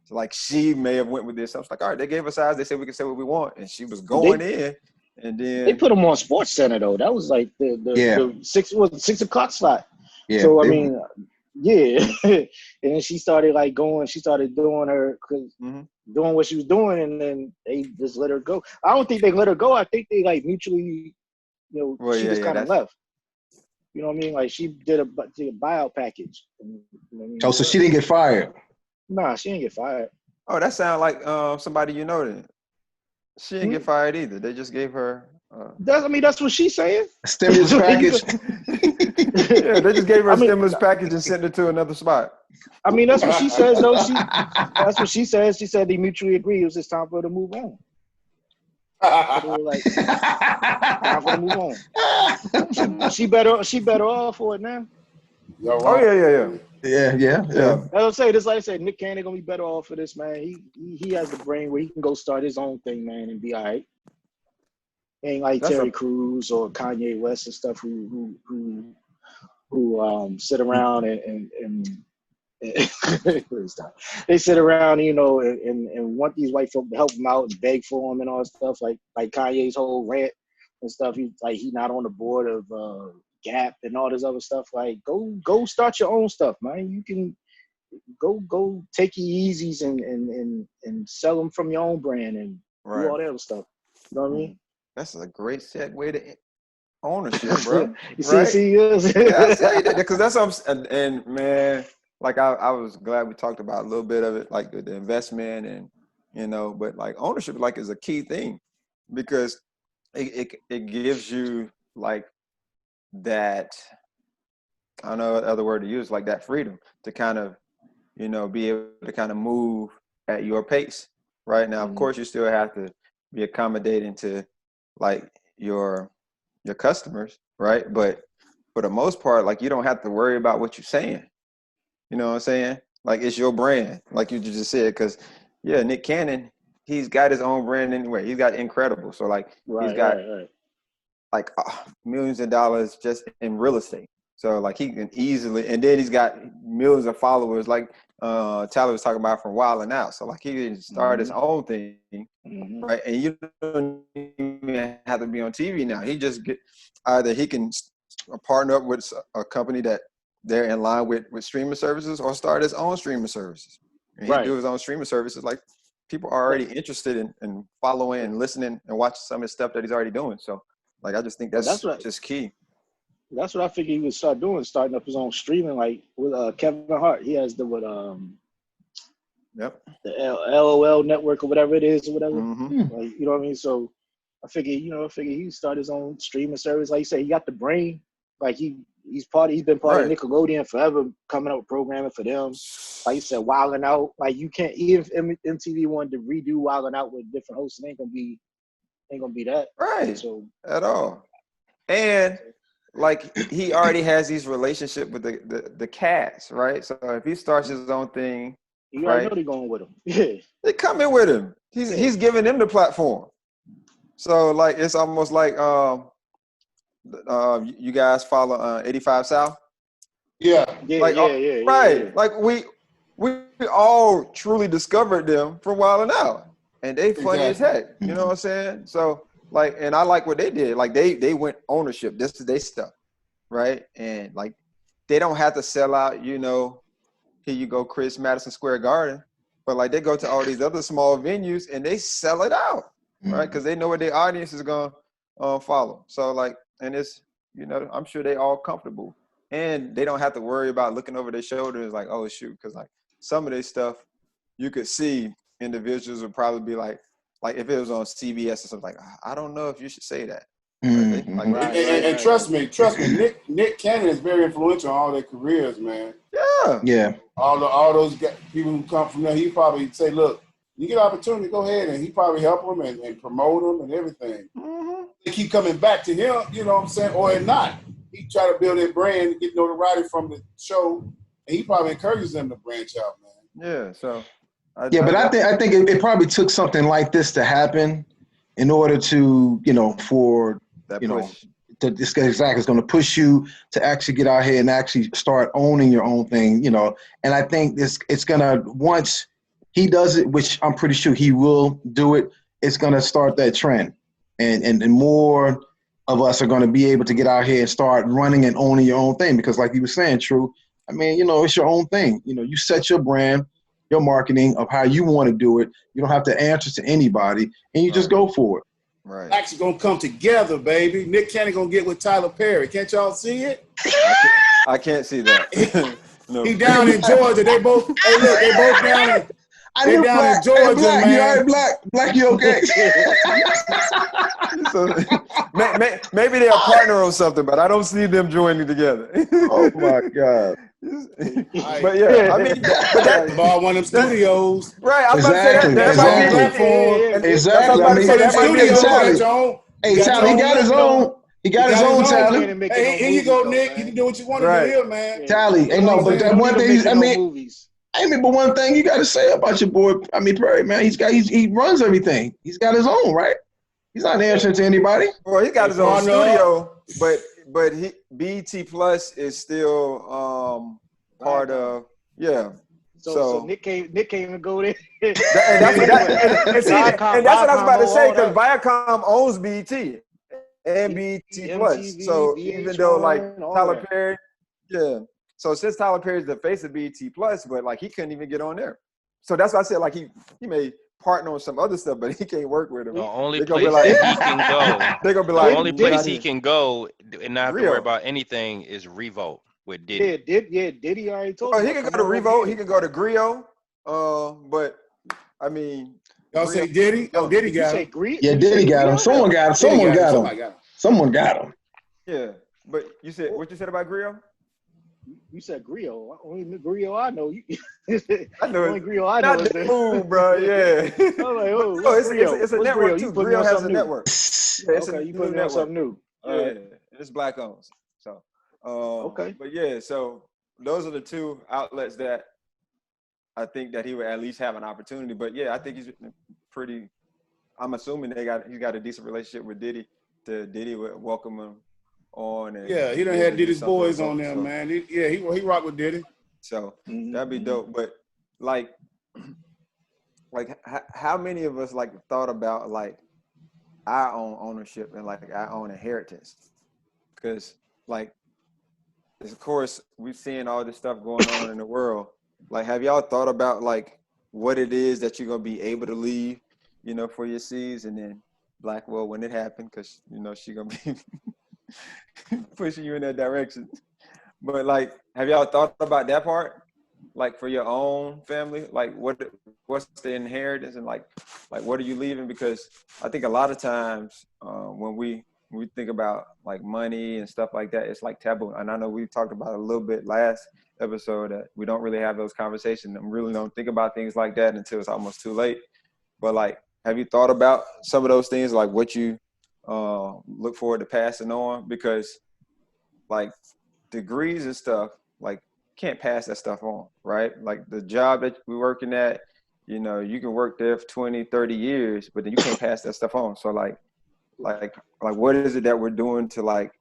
like she may have went with this. I was like, all right, they gave us ours. They said we can say what we want, and she was going in, and then They put him on Sports Center though. That was like the 6 o'clock slot. Yeah. So I mean, yeah. And then she started she started doing doing what she was doing, and then they just let her go. I don't think they let her go. I think they like mutually, she just kind of left. You know what I mean? Like she did a buyout package. You know what I mean? Oh, so she didn't get fired. Nah, she didn't get fired. Oh, that sounds like somebody then. She didn't get fired either. They just gave her. That's what she's saying. A stimulus package. Yeah, they just gave her a stimulus package and sent her to another spot. I mean, that's what she says, though. That's what she says. She said they mutually agreed. It was just time for her to move on. They were like, time for her to move on. She better off for it now. Oh yeah. Yeah. As I say, just like I said, Nick Cannon gonna be better off for this, man. He has the brain where he can go start his own thing, man, and be all right. Ain't like Terry Crews or Kanye West and stuff who sit around and they sit around, and want these white folk to help them out and beg for them and all that stuff. Like Kanye's whole rant and stuff. He's not on the board of Gap and all this other stuff. Like, go start your own stuff, man. You can go take your Yeezys and sell them from your own brand and do all that other stuff. You know what I mean? That's a great segue to ownership, bro. You right? see, Yeah, I say that because that's what and man, like I was glad we talked about a little bit of it, like the investment and but like ownership like is a key thing because it gives you like that, I don't know what other word to use, like that freedom to kind of, be able to kind of move at your pace. Right now, of course, you still have to be accommodating to like your customers, right? But for the most part, like you don't have to worry about what you're saying. You know what I'm saying? Like it's your brand, like you just said, because Nick Cannon, he's got his own brand anyway. He's got Incredible. So like he's got like millions of dollars just in real estate. So like he can easily, and then he's got millions of followers like Tyler was talking about from Wild 'N Out. So like he can start his own thing, right? And you don't even have to be on TV now. He just either he can partner up with a company that they're in line with streaming services or start his own streaming services. And he do his own streaming services. Like people are already interested in following and listening and watching some of the stuff that he's already doing. So like I just think that's just key. That's what I figured he would start doing, starting up his own streaming, like with Kevin Hart. He has the LOL network or whatever it is or whatever. Like, you know what I mean? So I figured he'd start his own streaming service. Like you said, he got the brain. Like he's been part of Nickelodeon forever, coming up with programming for them. Like you said, Wild 'N Out. Like you can't, even if MTV wanted to redo Wild 'N Out with different hosts, it ain't gonna be that. Right. So at all. And like he already has these relationships with the cast, right? So if he starts his own thing, you already know they're going with him. Yeah. They come in with him. He's giving them the platform. So like it's almost like you guys follow 85 South? Yeah. Right. Yeah. Like we all truly discovered them from Wild 'N Out. And they funny as heck. You know what I'm saying? So like, and I like what they did. Like they went ownership. This is their stuff, right? And like they don't have to sell out. Here you go, Chris, Madison Square Garden. But like they go to all these other small venues and they sell it out, right? Because they know what their audience is gonna follow. So like, and it's I'm sure they all comfortable, and they don't have to worry about looking over their shoulders like, oh shoot, because like some of this stuff you could see individuals would probably be like if it was on CBS or something, like, I don't know if you should say that. And trust me, Nick Cannon is very influential on all their careers, man. Yeah. All those people who come from there, he probably say, look, you get an opportunity, go ahead, and he probably help them and promote them and everything. They keep coming back to him, you know what I'm saying, or not. he try to build their brand and get notoriety from the show, and he probably encourages them to branch out, man. Yeah. So. I think it probably took something like this to happen in order to, for that push. This guy exactly is going to push you to actually get out here and actually start owning your own thing, And I think it's going to, once he does it, which I'm pretty sure he will do it, it's going to start that trend. And more of us are going to be able to get out here and start running and owning your own thing. Because like you were saying, True, I mean, it's your own thing. You set your brand, your marketing of how you want to do it. You don't have to answer to anybody, and you just go for it. Right. Actually gonna come together, baby. Nick Cannon gonna get with Tyler Perry. Can't y'all see it? I can't see that. No. He down in Georgia. They both. Hey, look, they both down in. They down in Georgia, Black, man. You all right, Black, you okay? So, maybe they're a partner on something, but I don't see them joining together. Oh my God. But yeah, I mean, but that ball one of them studios. Right, I'm about to say that might be exactly. I mean, that might be Tally. Hey, Tally, he got his own. He got his own talent. Hey, here you go, Nick. You can do what you want to do here, man. Tally, but that one thing. I mean, but one thing you got to say about your boy, Perry, man, he runs everything. He's got his own, right? He's not answering to anybody. Well, he got his own studio, but BET Plus is still part of So Nick can't even go there. And that's what I was about to say, because Viacom owns BET and BET Plus. MTV, so VH1, even though like Tyler that. Perry, so since Tyler Perry's the face of BET Plus, but like he couldn't even get on there. So that's why I said like he may partner on some other stuff, but he can't work with him. The only place he can go. They're gonna be like, the only place he can go and not have to worry about anything is Revolt with Diddy. Diddy already told he can go to Revolt. He can go to Griot. But I mean, y'all say Diddy? Oh, Diddy got him. Diddy got him. Someone got him. Someone got him. Yeah, but you said what you said about Griot? You said Griot. Only Griot I know. I know only Griot I know. Not the food, bro. Yeah. I'm like, it's a network too. Griot has a network. Okay, you putting on something new. Yeah, it's black owned. So, okay. But yeah, so those are the two outlets that I think that he would at least have an opportunity. But yeah, I think he's pretty. I'm assuming he's got a decent relationship with Diddy. Diddy would welcome him on. And he done had Diddy's boys on there, man. He rock with Diddy. So that'd be dope. But like how many of us like thought about like our own ownership and like our own inheritance? Because like, of course, we're seeing all this stuff going on in the world. Like, have y'all thought about like what it is that you're gonna be able to leave, for your seeds, and then Blackwell when it happened, because she gonna be pushing you in that direction. But like, have y'all thought about that part? Like for your own family, like what's the inheritance and like what are you leaving? Because I think a lot of times when we think about like money and stuff like that, it's like taboo. And I know we talked about it a little bit last episode that we don't really have those conversations and really don't think about things like that until it's almost too late. But like, have you thought about some of those things, like what you look forward to passing on? Because like degrees and stuff, like can't pass that stuff on, right? Like the job that we're working at, you can work there for 20, 30 years, but then you can't pass that stuff on. So like what is it that we're doing to like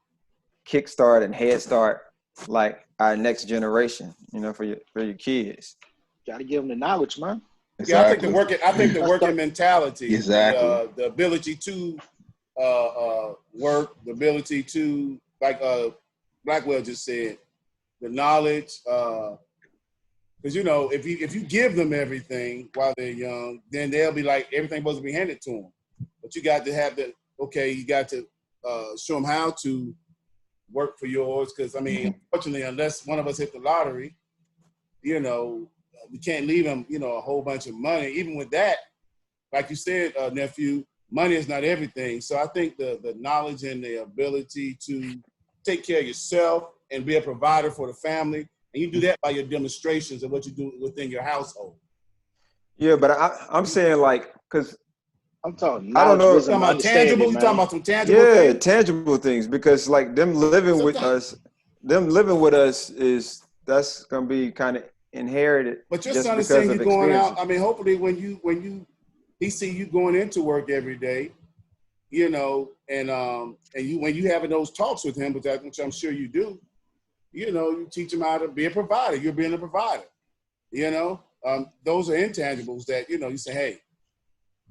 kickstart and head start like our next generation, for your kids? Got to give them the knowledge, man. Exactly. Yeah, I think the working mentality, exactly, the ability to work, the ability to, like Blackwell just said, the knowledge, because if you give them everything while they're young, then they'll be like everything supposed to be handed to them. But you got to have you got to show them how to work for yours. Because unfortunately, unless one of us hit the lottery, we can't leave them, a whole bunch of money. Even with that, like you said, nephew, money is not everything. So I think the knowledge and the ability to take care of yourself and be a provider for the family, and you do that by your demonstrations of what you do within your household. Yeah, but I'm saying like, because I'm talking I don't knowledge, know. You wisdom, talking and about tangible? understanding, You talking man. about some tangible Yeah, things? tangible things, because like them living with Sometimes, us, that's gonna be kind of inherited but your just son is because seeing you of going out. experiences. I mean, hopefully, he see you going into work every day, and you when you having those talks with him, which I'm sure you do, you teach him how to be a provider. You're being a provider. Those are intangibles that you say, hey,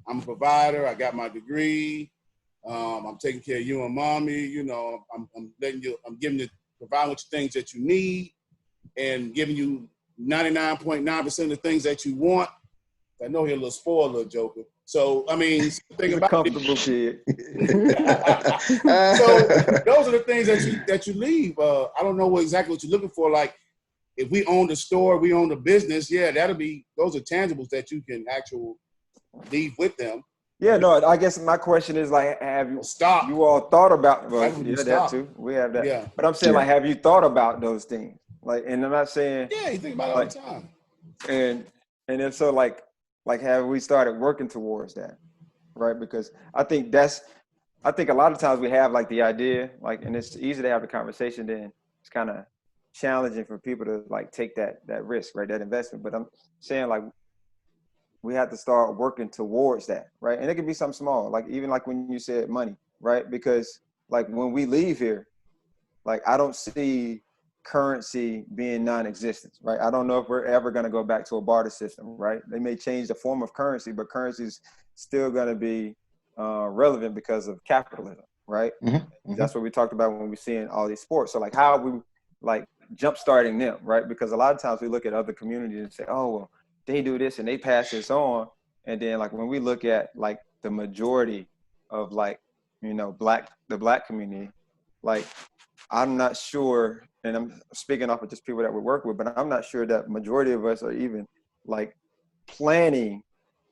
I'm a provider. I got my degree. I'm taking care of you and mommy. I'm giving you providing with the things that you need and giving you 99.9% of the things that you want. I know you're a little spoiled, little joker. So I mean, think He's a about comfortable kid. it. So those are the things that you leave. I don't know exactly what you're looking for. Like if we own the store, we own the business. Yeah, those are tangibles that you can actually leave with them. Yeah, no, I guess my question is like, have Stop. you all thought about, well, Right when you yeah, that stop. too. We have that. Yeah. But I'm saying Yeah. like, have you thought about those things? Like, and I'm not saying Yeah, you think about it all like, the time. and if so, like have we started working towards that? Right? Because I think a lot of times we have like the idea, like, and it's easy to have the conversation, then it's kind of challenging for people to like take that risk, right? That investment. But I'm saying like, we have to start working towards that, right? And it could be something small, like even like when you said money, right? Because like when we leave here, like I don't see currency being non-existent, right? I don't know if we're ever going to go back to a barter system, right? They may change the form of currency, but currency is still going to be relevant because of capitalism, right? Mm-hmm. That's what we talked about when we're seeing all these sports. So like how are we like jump starting them, right? Because a lot of times we look at other communities and say, oh, well, they do this and they pass this on. And then like when we look at like the majority of like, the black community, like I'm not sure, and I'm speaking off of just people that we work with, but I'm not sure that majority of us are even like planning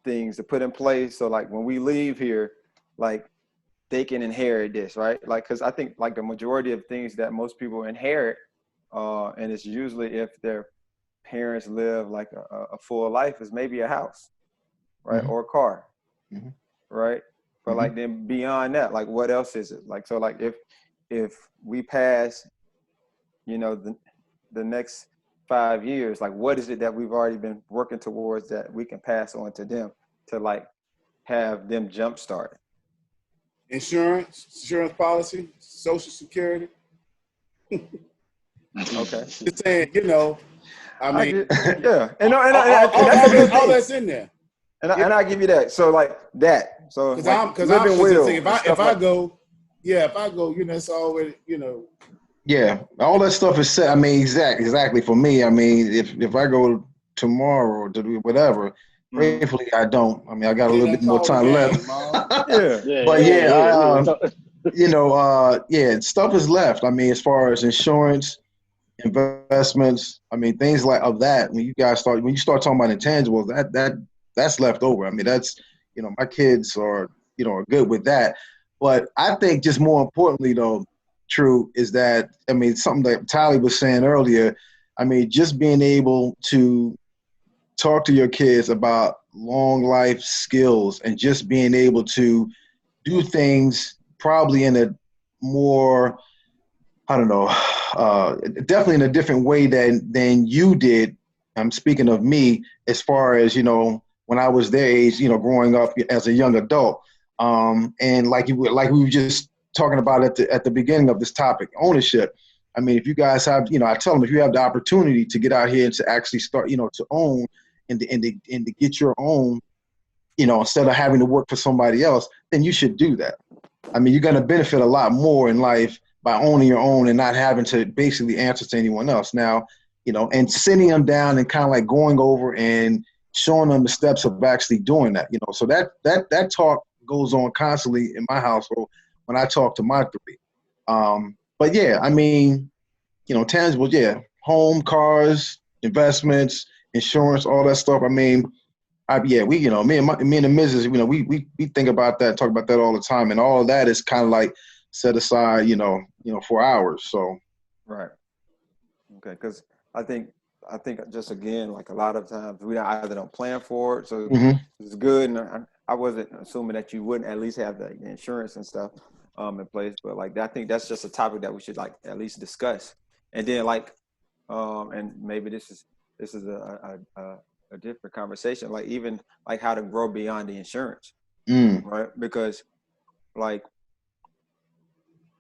things to put in place. So like when we leave here, like they can inherit this, right? Like, cause I think like the majority of things that most people inherit, and it's usually if their parents live like a full life, is maybe a house, right? Mm-hmm. Or a car, Mm-hmm. right? But Mm-hmm. like then beyond that, like what else is it? Like, so like if we pass, the next 5 years, like what is it that we've already been working towards that we can pass on to them to like have them jump started? Insurance policy, Social Security. Okay. Just saying, I I mean, get, yeah, and that's a good all thing, that's in there. and I give you that. So like that, so like living Because will if and stuff I like. go, it's already. Yeah, all that stuff is set. I mean, exactly. For me, I mean, if I go tomorrow to do whatever, gratefully I don't. I mean, I got a Yeah, little bit that's more all the time left. game, Mom. Yeah, But yeah, stuff is left. I mean, as far as insurance, investments, I mean, things like of that. When you start talking about intangibles, that's left over. I mean, that's my kids are good with that. But I think just more importantly though, True, is that I mean something that Tally was saying earlier. I mean, just being able to talk to your kids about long life skills and just being able to do things probably in a more, I don't know, definitely in a different way than you did. I'm speaking of me as far as, when I was their age, growing up as a young adult. And like we were just talking about at the beginning of this topic, ownership. I mean, if you guys have, I tell them if you have the opportunity to get out here and to actually start, to own and to get your own, instead of having to work for somebody else, then you should do that. I mean, you're going to benefit a lot more in life by owning your own and not having to basically answer to anyone else. Now, and sitting them down and kind of like going over and showing them the steps of actually doing that, So that talk goes on constantly in my household when I talk to my three. But yeah, I mean, tangible, yeah, home, cars, investments, insurance, all that stuff. I mean, we, me and the missus, we think about that, talk about that all the time, and all of that is kind of like set aside, for hours. So, right. Okay, because I think just again, like a lot of times we either don't plan for it, so mm-hmm. it's good, and I wasn't assuming that you wouldn't at least have the insurance and stuff in place, but like I think that's just a topic that we should like at least discuss. And then like and maybe this is a different conversation, like even like how to grow beyond the insurance, right? Because like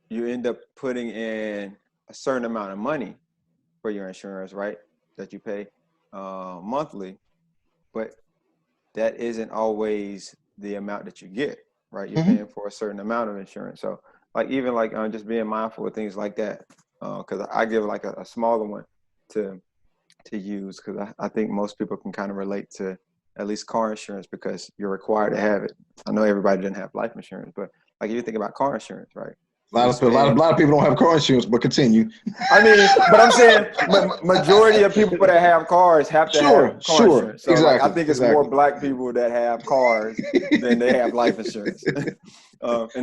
you end up putting in a certain amount of money for your insurance, right? That you pay monthly, but that isn't always the amount that you get, right? You're paying for a certain amount of insurance. So like even like just being mindful of things like that, because I give like a smaller one to use, because I think most people can kind of relate to at least car insurance because you're required to have it. I know everybody doesn't have life insurance, but like if you think about car insurance, right? A lot of people don't have car insurance, but continue. I mean, but I'm saying majority of people that have cars have to have car insurance. So exactly, like, I think it's more black people that have cars than they have life insurance. And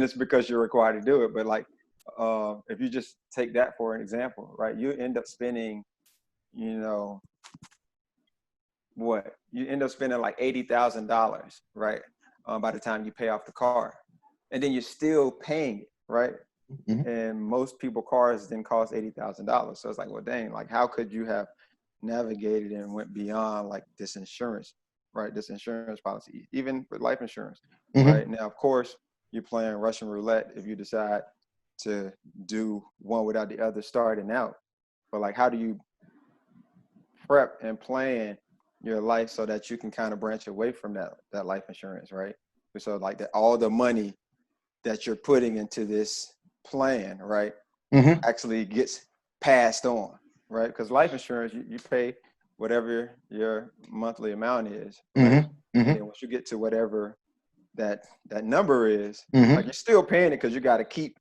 it's because you're required to do it. But like, if you just take that for an example, right? You end up spending, you end up spending like $80,000, right? By the time you pay off the car, and then you're still paying it, right? And most people cars didn't cost $80,000. So it's like, well, dang, like how could you have navigated and went beyond like this insurance, right? This insurance policy, even with life insurance, right? Now, of course, you're playing Russian roulette if you decide to do one without the other starting out. But like, how do you prep and plan your life so that you can kind of branch away from that life insurance, right? So like that all the money that you're putting into this plan, right, actually gets passed on, right? Because life insurance, you pay whatever your monthly amount is, right? And then once you get to whatever that number is, like you're still paying it because you got to keep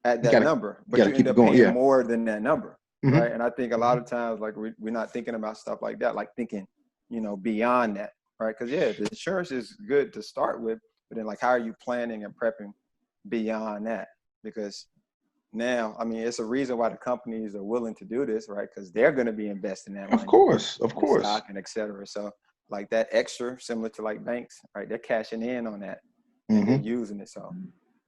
at that number, but you end up paying more than that number, right? And I think a lot of times, like we're not thinking about stuff like that, like thinking, beyond that, right? Because the insurance is good to start with, but then like how are you planning and prepping beyond that? Because now, I mean, it's a reason why the companies are willing to do this, right? Because they're going to be investing that money. Of course. Stock and et cetera. So like that extra, similar to like banks, right? They're cashing in on that and they're using it. So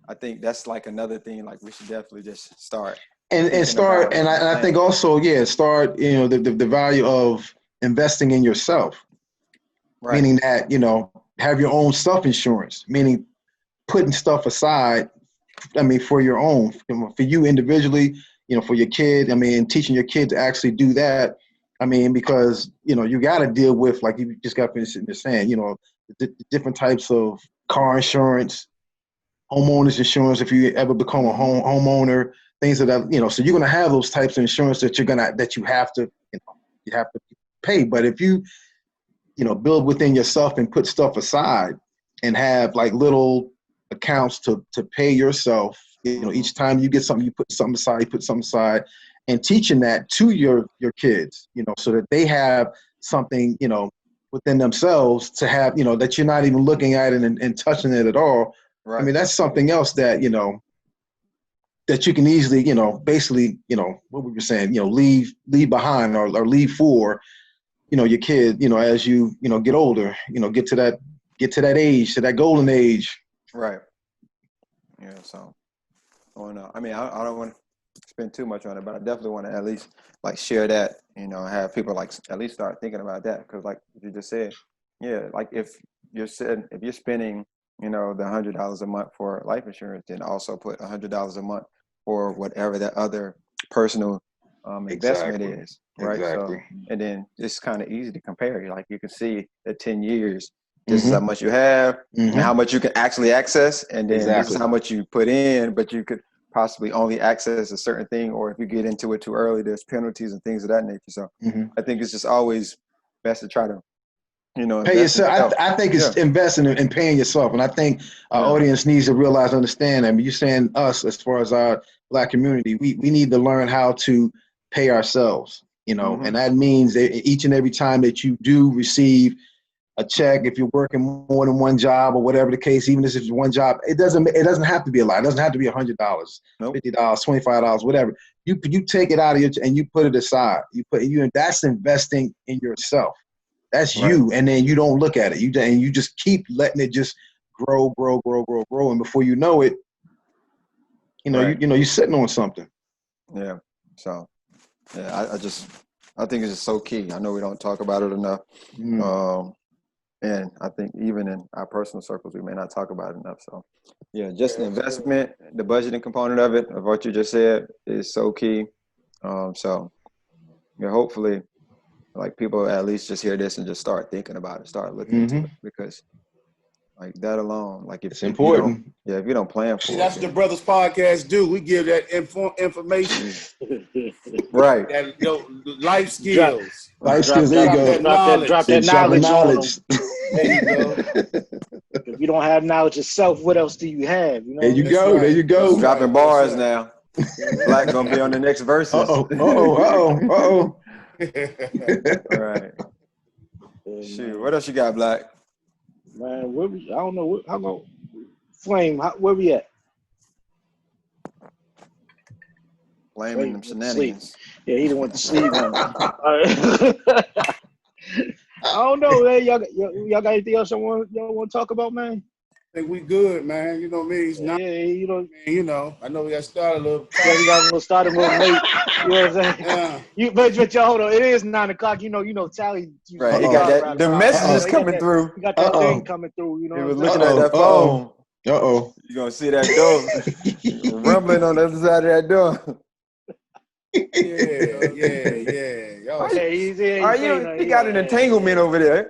I think that's like another thing, like we should definitely just start. And start, and I think also, start, the value of investing in yourself. Right. Meaning that, have your own self-insurance, meaning putting stuff aside, I mean, for your own, for you individually, for your kid, I mean, teaching your kid to actually do that. I mean, because, you got to deal with, like you just got finished saying, the different types of car insurance, homeowners insurance, if you ever become a homeowner, things of that, so you're going to have those types of insurance that you have to, you have to pay. But if you, build within yourself and put stuff aside and have like little accounts to pay yourself, each time you get something, you put something aside, and teaching that to your kids, so that they have something, within themselves to have, that you're not even looking at it and touching it at all. Right. I mean, that's something else that, that you can easily, basically, what we were saying, leave behind or leave for, your kid, as you, get older, get to that age, to that golden age. Right. Yeah. So, I mean, I don't want to spend too much on it, but I definitely want to at least like share that, have people like at least start thinking about that. Cause like you just said, like if you're spending, the $100 a month for life insurance, then also put $100 a month for whatever that other personal investment is. Right. Exactly. So, and then it's kind of easy to compare. Like you can see at 10 years, this is how much you have and how much you can actually access. And then this is how much you put in, but you could possibly only access a certain thing. Or if you get into it too early, there's penalties and things of that nature. So I think it's just always best to try to, pay yourself. I think it's investing in paying yourself. And I think our audience needs to realize, understand. I mean, you're saying us, as far as our Black community, we need to learn how to pay ourselves, and that means that each and every time that you do receive a check, if you're working more than one job or whatever the case, even if it's one job, it doesn't have to be a lot. It doesn't have to be $100, $50, $25, whatever. You take it out of and you put it aside. That's investing in yourself. That's you, and then you don't look at it. You just keep letting it just grow, and before you know it, Right. you're sitting on something. Yeah. So, yeah, I think it's just so key. I know we don't talk about it enough. And I think even in our personal circles, we may not talk about it enough. So, yeah, just the investment, the budgeting component of it, of what you just said, is so key. So, yeah, hopefully, like people at least just hear this and just start thinking about it, start looking into it, because like that alone, like if It's you important. don't, if you don't plan for See, it, that's what the Brothers podcast do. We give that information, right? that life skills. Life skills. There you Drop go. that knowledge. Drop that Dropping knowledge on them. There you go. If you don't have knowledge yourself, what else do you have? You know. There you That's go. right. There you go. That's Dropping right. bars That's now. Black gonna be on the next verses. Uh-oh. Right. Shoot, what else you got, Black? Man, I don't know. How go Flame? Where we at? Blaming them shenanigans. Yeah, he done went to sleep. I don't know, man. Y'all got anything else y'all want to talk about, man? I think we good, man. You know me. It's not. Yeah, You know. I know we got started a little. Yeah, we got started a little late. You know what I'm saying? Yeah. But y'all hold on. It is 9 o'clock. You know, Tally. Right. He got that. The messages coming through. He got that thing coming through. You know. He was looking at that phone. Uh-oh. You gonna see that door rumbling on the other side of that door. Yeah. Y'all, He got an entanglement over there.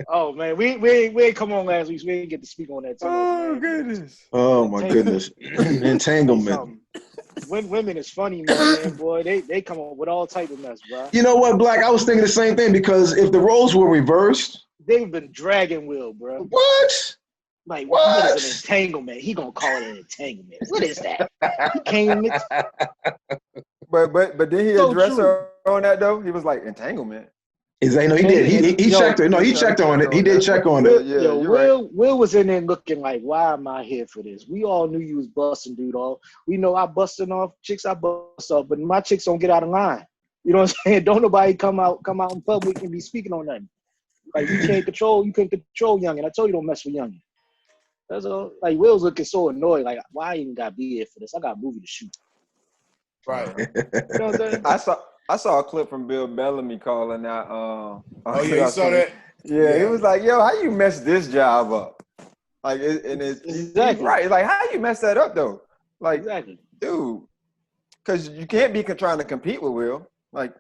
Oh man, we ain't come on last week. So we didn't get to speak on that too much, man. Goodness. Oh my goodness. Entanglement. Women is funny, man. Boy, they come up with all type of mess, bro. You know what, Black? I was thinking the same thing, because if the roles were reversed, They've been dragging Will, bro. what? Like, what is an entanglement? He gonna call it an entanglement. What is that? He can't mix. But did he So address true. her on that though? He was like entanglement. No, he did. He checked her. No, he checked on it. He did check on it. Yeah, you're right. Will was in there looking like, why am I here for this? We all knew you was busting, dude. We know I busting off chicks. I bust off, but my chicks don't get out of line. You know what I'm saying? Don't nobody come out in public and be speaking on nothing. Like you couldn't control youngin. I told you don't mess with youngin. That's all. Like Will's looking so annoyed. Like, why I even gotta be here for this? I got a movie to shoot. right. You know what I'm saying? I saw a clip from Bill Bellamy calling out. Oh yeah, you saw that? Yeah, he was like, "Yo, how you mess this job up?" Like, it's Exactly. right. Like, how you mess that up though? Like, Exactly. dude, because you can't be trying to compete with Will. Like,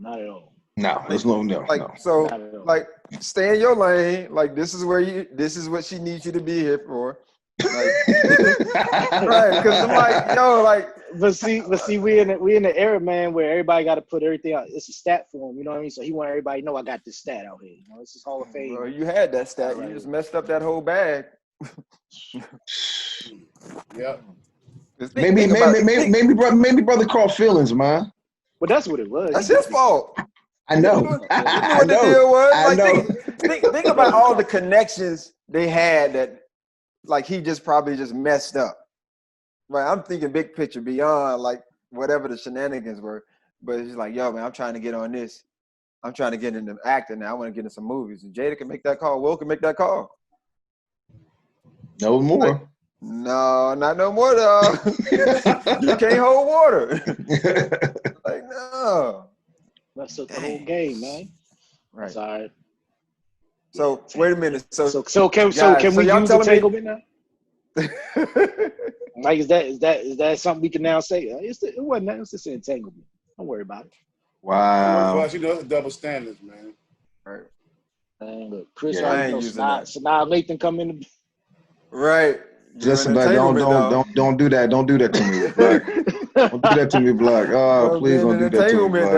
not at all. No, there's no. Like, so, Not at all. like, stay in your lane. Like, this is what she needs you to be here for. Like, right? Because I'm like, yo, like. But see, we in the era, man, where everybody got to put everything out. It's a stat for him, you know what I mean? So he want everybody to know I got this stat out here. You know, this is Hall of Fame. Bro, you had that stat. Right. You just messed up that whole bag. Yep. Maybe brother caught feelings, man. But that's what it was. That's his fault. I know. You know what the deal was? I know. Think about all the connections they had that, like, he just probably just messed up. Right, I'm thinking big picture beyond like whatever the shenanigans were, but he's like, yo, man, I'm trying to get on this. I'm trying to get into acting now. I want to get in some movies. And Jada can make that call. Will can make that call. No more. Like, no, not no more, dog. You can't hold water. Like, no. That's the whole game, man. Right. That's all right. So wait a minute. So can we use entanglement now? Me... Like, is that something we can now say? It wasn't that. It's just an entanglement. Don't worry about it. Wow. Well, you know, it's double standards, man. Right. And look, Chris, Yeah, I ain't using that. Sanaa Lathan come in. Right. Just about don't do that. Don't do that to me, Black. Don't do that to me, Black. Oh, please don't do that to me, Black.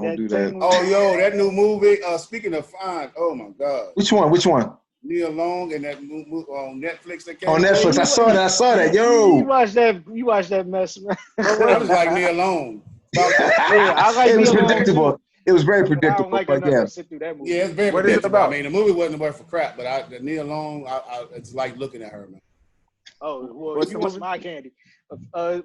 Don't do that. Oh, yo, that new movie. Speaking of fine, oh my God. Which one? Neil Long and that new movie on Netflix that came on Netflix. I saw that. Yo, you watched that mess, man. I was like Neil Long. I like it was Neil Long predictable. too. It was very I don't predictable. like But enough yeah, to sit through that movie. Yeah, it's very What is it predictable. about? I mean, the movie wasn't worth for crap, but the Neil Long, it's like looking at her, man. Oh, well, What's if you the want movie? some eye candy,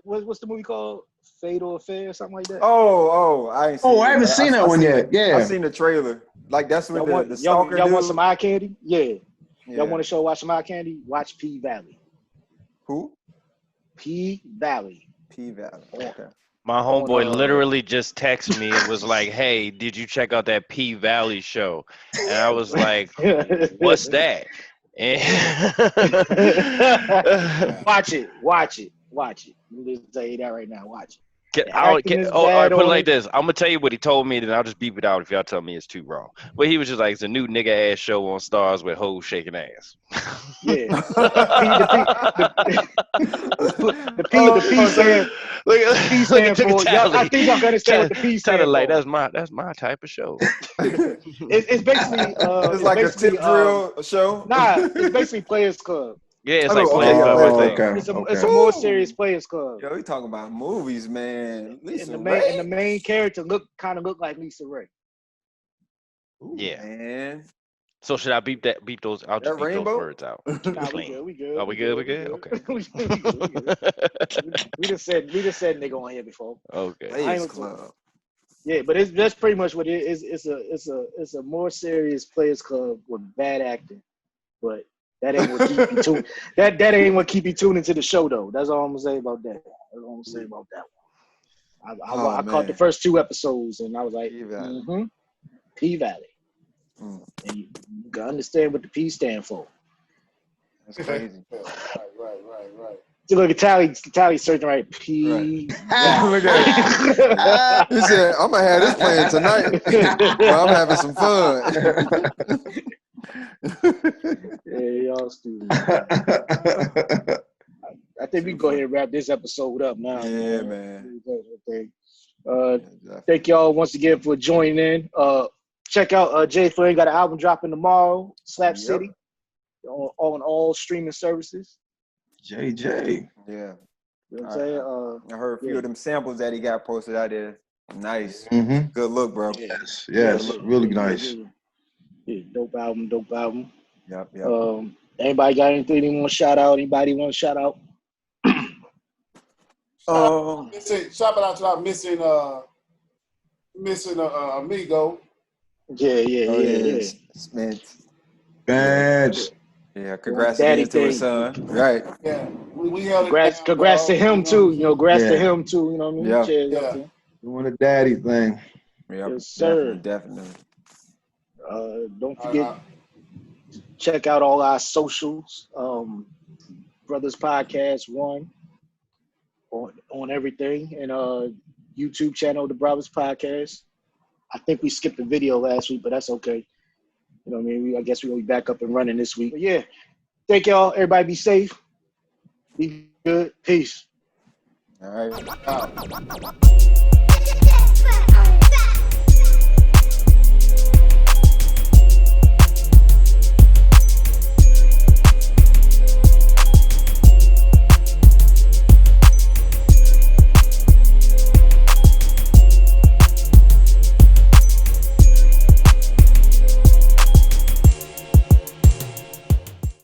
what's the movie called? Fatal Affair or something like that. I ain't seen Oh, it. I haven't seen that one yet. I Yeah. seen the trailer. Like that's with Y'all the stalker y'all dude. want some eye candy? Yeah. Yeah. Y'all want to watch some eye candy? Watch P Valley. Who? P Valley. P Valley. Okay. My On, homeboy literally just texted me and was like, "Hey, did you check out that P Valley show?" And I was like, "What's that?" And Watch it. I'm just tell you that right now. Watch it. The All acting is right, bad put it on like it. this. I'm gonna tell you what he told me, then I'll just beep it out if y'all tell me it's too wrong. But he was just like, "It's a new nigga ass show on Stars with hoes shaking ass." Yeah. The P stand Look for y'all. I Tally. think y'all can understand what the P Tally stand like for. that's my type of show. It's basically It's like a tip drill show. it's basically Players Club. Yeah, it's I like know, Players Club Players with Club. the It's a more serious Players Club. Yo, we talking about movies, man. Lisa And Ray. the main character look like Lisa Ray. yeah. Man. So should I beep those? I'll just That beep those Rainbow? words out. Keep it Nah, clean. we good. Are we good? We good? Okay. we good. We just said nigga on here before. Okay. Players Club. Yeah, but that's pretty much what it is. It's a more serious Players Club with bad acting, but that ain't what keep you tuned. That ain't what keep you tuned into the show though. That's all I'm gonna say about that. That's all I'm gonna say about that one. I caught the first 2 episodes and I was like, P Valley. And you gotta understand what the P stand for. That's crazy. Right. So look at Tally searching right. P. Look at it. He said, "I'm gonna have this playing tonight. Well, I'm having some fun." Yeah, y'all stupid. I think we can go ahead and wrap this episode up now. Yeah, man. Thank y'all once again for joining in. Check out Jay Flynn got an album dropping tomorrow, Slap City, on all streaming services. JJ. Yeah. You know what I'm saying? I heard a few of them samples that he got posted out there. Nice. Mm-hmm. Good look, bro. Yes, really nice. Yeah, dope album. Yep. Anybody got anything they want to shout out? Anybody want to shout out? Shout out to our missing amigo. Yeah. Man. Badge. Yeah, congrats again to his son. Right. Yeah. We held congrats to him too. You know, congrats to him too. You know what I mean? Yeah. Cheers up to him. Doing a daddy thing. Yep. Yes, sir. Definitely. Don't forget, check out all our socials. Brothers Podcast 1 on everything, and YouTube channel, The Brothers Podcast. I think we skipped the video last week, but that's okay. You know what I mean? I guess we'll be back up and running this week. But yeah, thank y'all. Everybody be safe. Be good. Peace. All right.